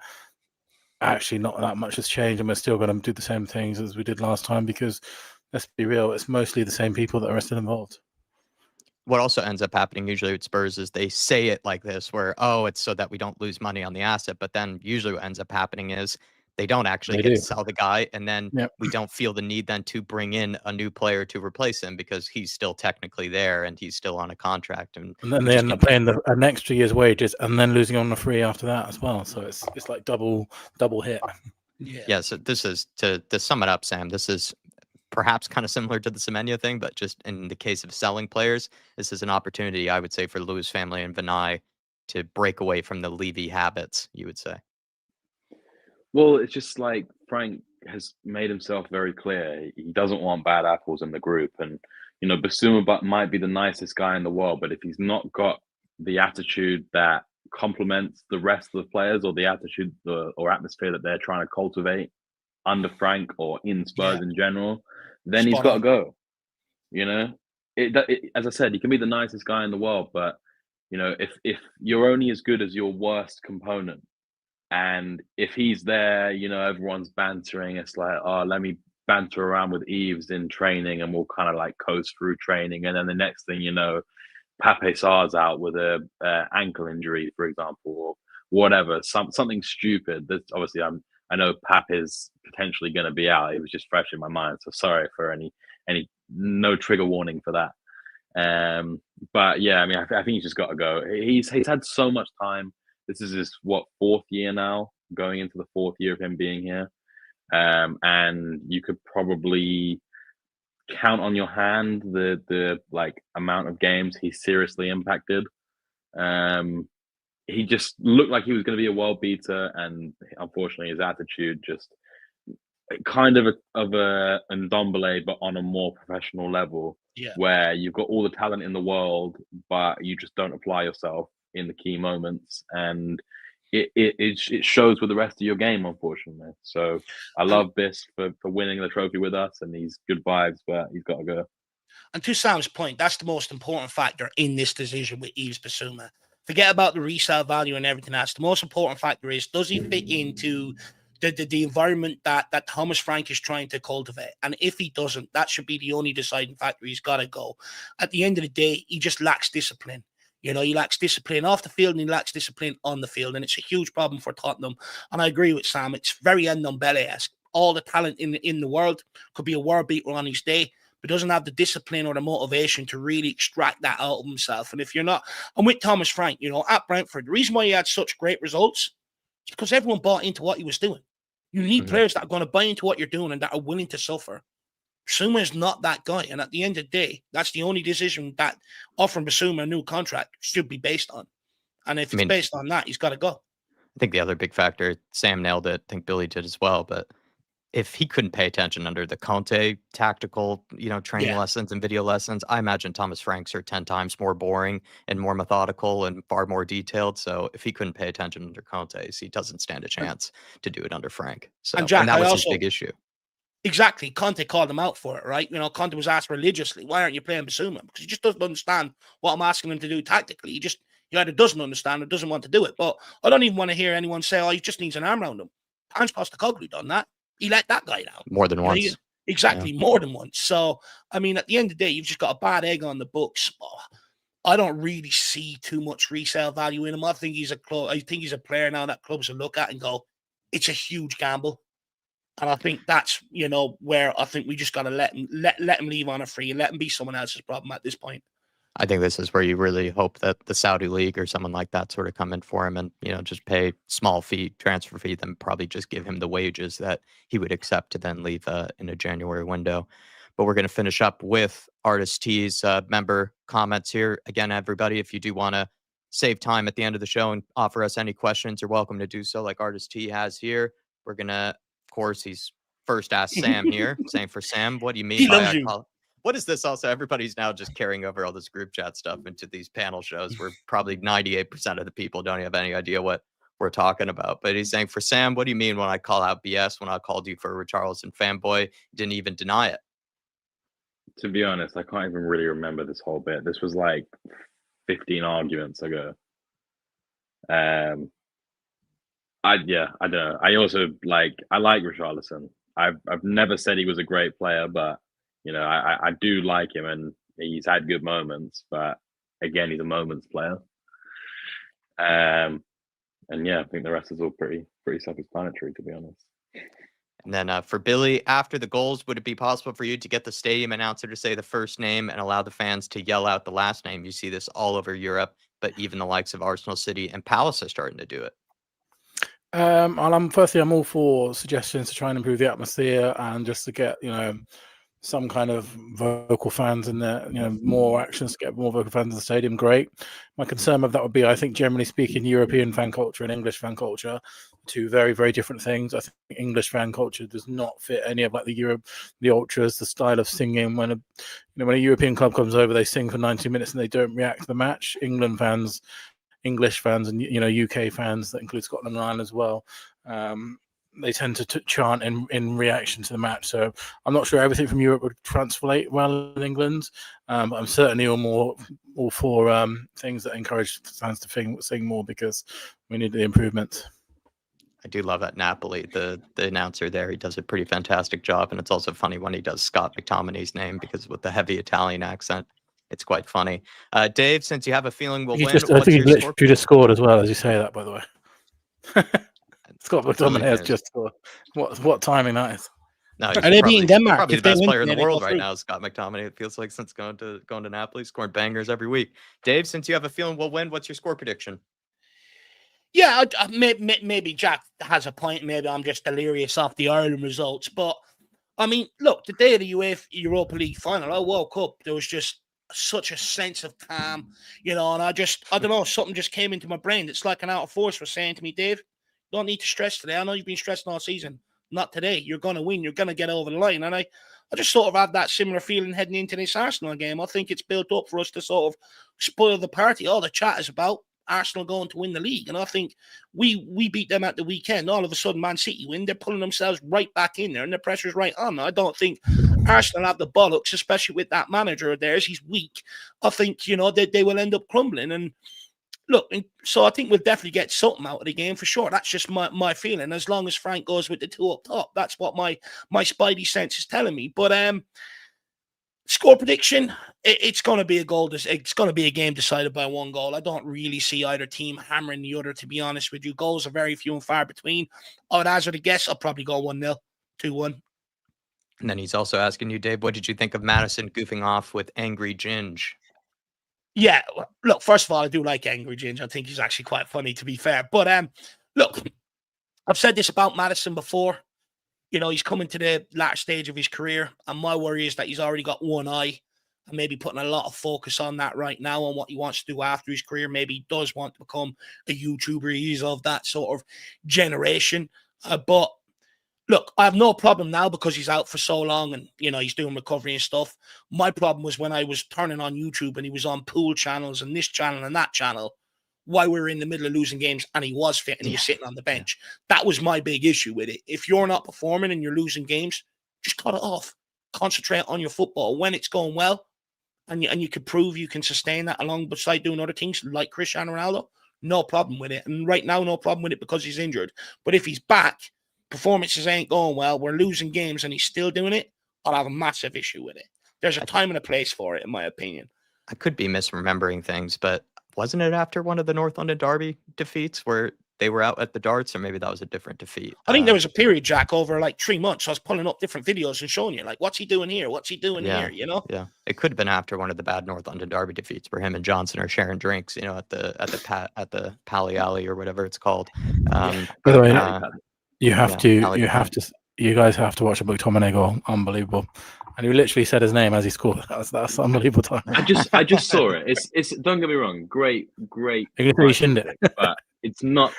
actually not that much has changed and we're still going to do the same things as we did last time, because let's be real, it's mostly the same people that are still involved. What also ends up happening usually with Spurs is they say it like this, where, it's so that we don't lose money on the asset. But then usually what ends up happening is they don't actually to sell the guy. And then we don't feel the need then to bring in a new player to replace him, because he's still technically there and he's still on a contract. And then they end up paying an extra year's wages and then losing on the free after that as well. So it's like double hit. Yeah. So this is, to sum it up, Sam, this is perhaps kind of similar to the Semenyo thing, but just in the case of selling players, this is an opportunity, I would say, for the Lewis family and Vinay to break away from the Levy habits, you would say. Well, it's just like Frank has made himself very clear. He doesn't want bad apples in the group. And, Basuma might be the nicest guy in the world, but if he's not got the attitude that complements the rest of the players, or the attitude or atmosphere that they're trying to cultivate under Frank or in Spurs in general, then he's got to go. As I said, he can be the nicest guy in the world, but if you're only as good as your worst component, and if he's there, everyone's bantering. It's like, let me banter around with Eves in training, and we'll kind of like coast through training, and then the next thing you know, Pape Sarr's out with a ankle injury, for example, or whatever, something stupid. That's obviously I know Pap is potentially going to be out. It was just fresh in my mind. So sorry for any no trigger warning for that. But yeah, I mean, I think he's just got to go. He's had so much time. This is his fourth year now, going into the fourth year of him being here. And you could probably count on your hand the like amount of games he's seriously impacted. He just looked like he was going to be a world beater, and unfortunately his attitude just kind of a Ndombele, but on a more professional level, where you've got all the talent in the world, but you just don't apply yourself in the key moments, and it shows with the rest of your game, unfortunately. So I love Biss for winning the trophy with us, and he's good vibes, but he's got to go. And to Sam's point, that's the most important factor in this decision with Yves Bissouma. Forget about the resale value and everything else. The most important factor is, does he fit into the environment that Thomas Frank is trying to cultivate? And if he doesn't, that should be the only deciding factor. He's got to go. At the end of the day, he just lacks discipline. He lacks discipline off the field, and he lacks discipline on the field. And it's a huge problem for Tottenham. And I agree with Sam. It's very Ndombele-esque. All the talent in the world, could be a world beater on his day, but doesn't have the discipline or the motivation to really extract that out of himself. And if you're not, and with Thomas Frank, at Brentford, the reason why he had such great results is because everyone bought into what he was doing. You need players that are going to buy into what you're doing and that are willing to suffer. Bissouma is not that guy. And at the end of the day, that's the only decision that offering Bissouma a new contract should be based on. And if it's based on that, he's got to go. I think the other big factor, Sam nailed it. I think Billy did as well, but if he couldn't pay attention under the Conte tactical, training lessons and video lessons, I imagine Thomas Frank's are 10 times more boring and more methodical and far more detailed. So if he couldn't pay attention under Conte's, he doesn't stand a chance to do it under Frank. So and Jack, that was his big issue. Exactly. Conte called him out for it, right? Conte was asked religiously, why aren't you playing Bissouma? Because he just doesn't understand what I'm asking him to do tactically. He either doesn't understand or doesn't want to do it. But I don't even want to hear anyone say, he just needs an arm around him. Ange Postecoglou done that. He let that guy down. More than once. Exactly, more than once. So, I mean, at the end of the day, you've just got a bad egg on the books. I don't really see too much resale value in him. I think he's a player now that clubs will look at and go, it's a huge gamble. And I think that's, where I think we just got to let him leave on a free and let him be someone else's problem at this point. I think this is where you really hope that the Saudi League or someone like that sort of come in for him and, just pay small fee, transfer fee, then probably just give him the wages that he would accept to then leave in a January window. But we're going to finish up with Artist T's member comments here. Again, everybody, if you do want to save time at the end of the show and offer us any questions, you're welcome to do so like Artist T has here. We're going to, of course, he's first asked Sam here, saying for Sam, what do you mean He by loves you. What is this also? Everybody's now just carrying over all this group chat stuff into these panel shows where probably 98% of the people don't have any idea what we're talking about. But he's saying, for Sam, what do you mean when I call out BS when I called you for a Richarlison fanboy? You didn't even deny it. To be honest, I can't even really remember this whole bit. This was like 15 arguments ago. I don't know. I also like Richarlison. I've never said he was a great player, but I do like him, and he's had good moments. But again, he's a moments player. And yeah, I think the rest is all pretty self-explanatory, to be honest. And then for Billy, after the goals, would it be possible for you to get the stadium announcer to say the first name and allow the fans to yell out the last name? You see this all over Europe, but even the likes of Arsenal, City, and Palace are starting to do it. I'm all for suggestions to try and improve the atmosphere and just to get some kind of vocal fans in there, more actions to get more vocal fans in the stadium. Great. My concern with that would be, I think, generally speaking, European fan culture and English fan culture, two very, very different things. I think English fan culture does not fit any of the ultras, the style of singing. When a European club comes over, they sing for 90 minutes and they don't react to the match. English fans, and UK fans, that includes Scotland and Ireland as well. They tend to chant in reaction to the match. So I'm not sure everything from Europe would translate well in England. But I'm certainly all for things that encourage fans to sing more, because we need the improvements. I do love at Napoli, the announcer there. He does a pretty fantastic job. And it's also funny when he does Scott McTominay's name, because with the heavy Italian accent, it's quite funny. Dave, since you have a feeling we'll win, I think he literally just scored as well, as you say that, by the way. Scott McTominay has just scored. What timing that is. No, are they beating Denmark? Probably the best player in the world right now, Scott McTominay. It feels like since going to Napoli, scoring bangers every week. Dave, since you have a feeling we'll win, what's your score prediction? Yeah, maybe Jack has a point. Maybe I'm just delirious off the Ireland results. But, I mean, look, the day of the UEFA Europa League final, I woke up, there was just such a sense of calm, and I don't know, something just came into my brain. It's like an outer force was saying to me, Dave, you don't need to stress today. I know you've been stressed all season. Not today. You're going to win. You're going to get over the line. And I just sort of have that similar feeling heading into this Arsenal game. I think it's built up for us to sort of spoil the party. All the chat is about Arsenal going to win the league. And I think we beat them at the weekend. All of a sudden, Man City win. They're pulling themselves right back in there, and the pressure's right on. I don't think Arsenal have the bollocks, especially with that manager of theirs. He's weak. I think, they will end up crumbling. And look, so I think we'll definitely get something out of the game for sure. That's just my feeling. As long as Frank goes with the two up top, that's what my spidey sense is telling me. But score prediction, it's going to be a goal. It's going to be a game decided by one goal. I don't really see either team hammering the other, to be honest with you. Goals are very few and far between. I would hazard a guess. I'll probably go 1-0, 2-1. And then he's also asking you, Dave, what did you think of Madison goofing off with Angry Ginge? Yeah, look, first of all, I do like Angry Ginge. I think he's actually quite funny, to be fair. But look, I've said this about Madison before. He's coming to the latter stage of his career, and my worry is that he's already got one eye and maybe putting a lot of focus on that right now, on what he wants to do after his career. Maybe he does want to become a YouTuber. He's of that sort of generation. But look, I have no problem now because he's out for so long and, he's doing recovery and stuff. My problem was when I was turning on YouTube and he was on pool channels and this channel and that channel while we were in the middle of losing games and he was fit and he was sitting on the bench. That was my big issue with it. If you're not performing and you're losing games, just cut it off. Concentrate on your football. When it's going well and you can prove you can sustain that alongside doing other things like Cristiano Ronaldo, no problem with it. And right now, no problem with it because he's injured. But if he's back, performances ain't going well, we're losing games and he's still doing it, I'll have a massive issue with it. There's a time and a place for it, in my opinion. I could be misremembering things, but wasn't it after one of the North London Derby defeats where they were out at the darts, or maybe that was a different defeat. I think there was a period, Jack, over like 3 months. I was pulling up different videos and showing you, like, what's he doing here? What's he doing here? You know? Yeah, it could have been after one of the bad North London Derby defeats, where him and Johnson are sharing drinks, at the Pally Alley or whatever it's called. By the way, you guys have to watch a McTominay goal. Unbelievable. And he literally said his name as he scored. That's unbelievable time. I just saw it. It's don't get me wrong, great. You're gonna say it. But it's not.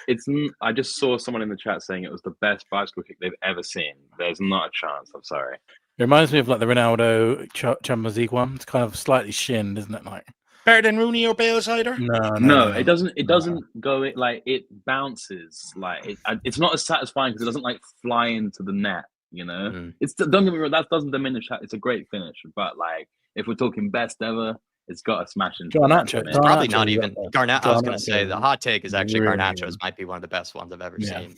I just saw someone in the chat saying it was the best bicycle kick they've ever seen. There's not a chance. I'm sorry. It reminds me of like the Ronaldo Champions League one. It's kind of slightly shinned, isn't it? Like better than Rooney or Bale's either. No. It doesn't go it like it bounces. Like it's not as satisfying because it doesn't like fly into the net. It's don't get me wrong. That doesn't diminish that. It's a great finish, but like if we're talking best ever, it's got to smash into. Garnacho. Probably not even Garnacho. I was going to say the hot take is actually Garnacho's might be one of the best ones I've ever seen.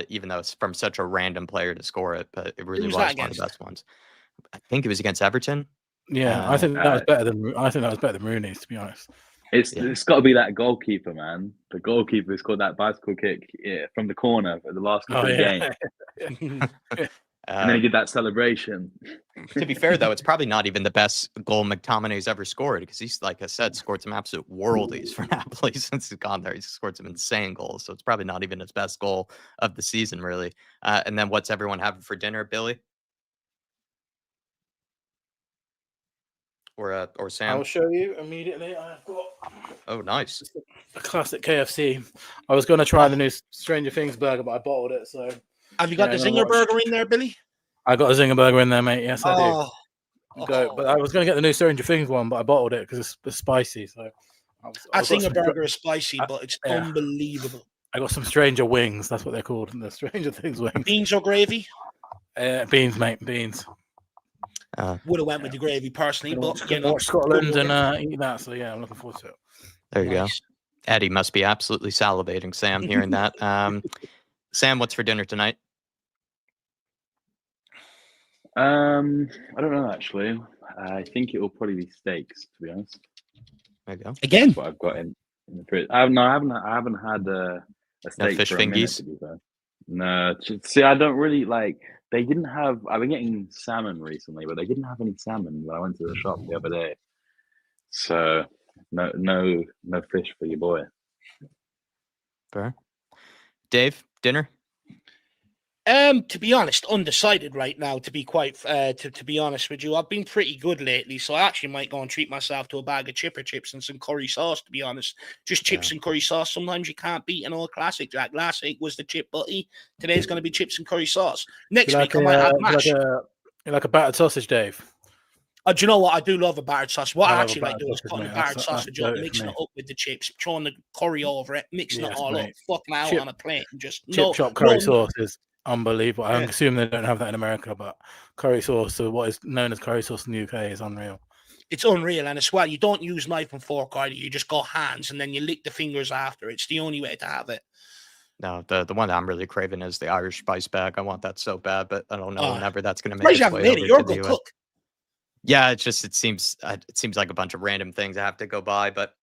Even though it's from such a random player to score it, but it really was one of the best ones. I think it was against Everton. Yeah, I think that was better than Rooney's, to be honest. It's got to be that goalkeeper, man. The goalkeeper who scored that bicycle kick from the corner at the last couple of games. And then he did that celebration. To be fair, though, it's probably not even the best goal McTominay's ever scored, because he's, like I said, scored some absolute worldies for Napoli since he's gone there. He's scored some insane goals, so it's probably not even his best goal of the season, really. And then what's everyone having for dinner, Billy? Or Sam? I'll show you immediately. I've got. Oh, nice. A classic KFC. I was going to try the new Stranger Things burger, but I bottled it, so... Have you got the Zinger burger in there, Billy? I got a Zinger burger in there, mate. Yes, I do. But I was going to get the new Stranger Things one, but I bottled it because it's spicy. So I Zinger burger is spicy, but it's unbelievable. I got some Stranger Wings. That's what they're called. The Stranger Things wings. Beans or gravy? Beans, mate. Beans. Would have went with the gravy personally, but watch Scotland and eat that. So yeah, I'm looking forward to it. There you go. Eddie must be absolutely salivating, Sam, hearing that. Sam, what's for dinner tonight? I don't know actually. I think it will probably be steaks, to be honest. There you go. Again, that's what I've got in the fridge. I haven't had a steak. No fish for a minute, fingies? to be fair. No, see, I don't really like. They didn't have. I've been getting salmon recently, but they didn't have any salmon when I went to the shop the other day. So no fish for your boy. Fair. Dave, dinner? To be honest, undecided right now. To be quite, to be honest with you, I've been pretty good lately, so I actually might go and treat myself to a bag of chipper chips and some curry sauce. To be honest, just chips and curry sauce. Sometimes you can't beat an old classic. Jack, last week was the chip butty. Today's going to be chips and curry sauce. Next week I might have mash. Like a battered sausage, Dave. Do you know what? I do love a battered sausage. What I actually like doing is cutting the battered sausage up, mixing it up with the chips, throwing the curry over it, mixing it all up, fucking out on a plate, and just chip shop curry sauce is unbelievable. I assume they don't have that in America, but curry sauce, so what is known as curry sauce in the UK, is unreal. It's unreal, and as well, you don't use knife and fork either. You just go hands, and then you lick the fingers after. It's the only way to have it. No, the one that I'm really craving is the Irish spice bag. I want that so bad, but I don't know whenever that's going to make its way over You're a to the good US. cook. Yeah, it seems like a bunch of random things I have to go by, but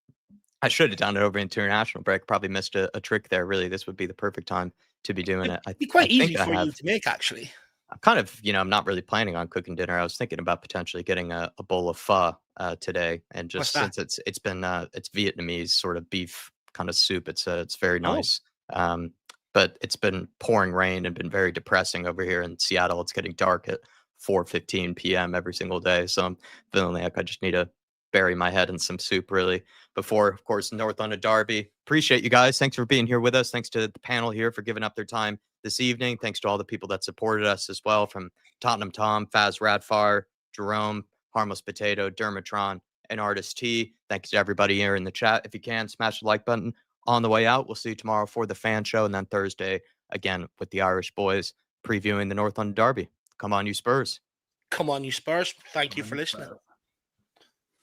I should have done it over international break. Probably missed a trick there. Really, this would be the perfect time to be doing it. It'd be quite easy for you to make, actually. I'm kind of, I'm not really planning on cooking dinner. I was thinking about potentially getting a bowl of pho today, and just since it's Vietnamese sort of beef kind of soup, it's very nice. But it's been pouring rain and been very depressing over here in Seattle. It's getting dark at 4:15 p.m. every single day, so I'm feeling like I just need to bury my head in some soup, really, before, of course, North London Derby. Appreciate you guys. Thanks for being here with us. Thanks to the panel here for giving up their time this evening. Thanks to all the people that supported us as well, from Tottenham Tom, Faz Radfar, Jerome, Harmless Potato, Dermatron, and Artist T. Thanks to everybody here in the chat. If you can, smash the like button on the way out. We'll see you tomorrow for the fan show, and then Thursday again with the Irish boys previewing the North London Derby. Come on, you Spurs. Come on, you Spurs. Thank you for listening.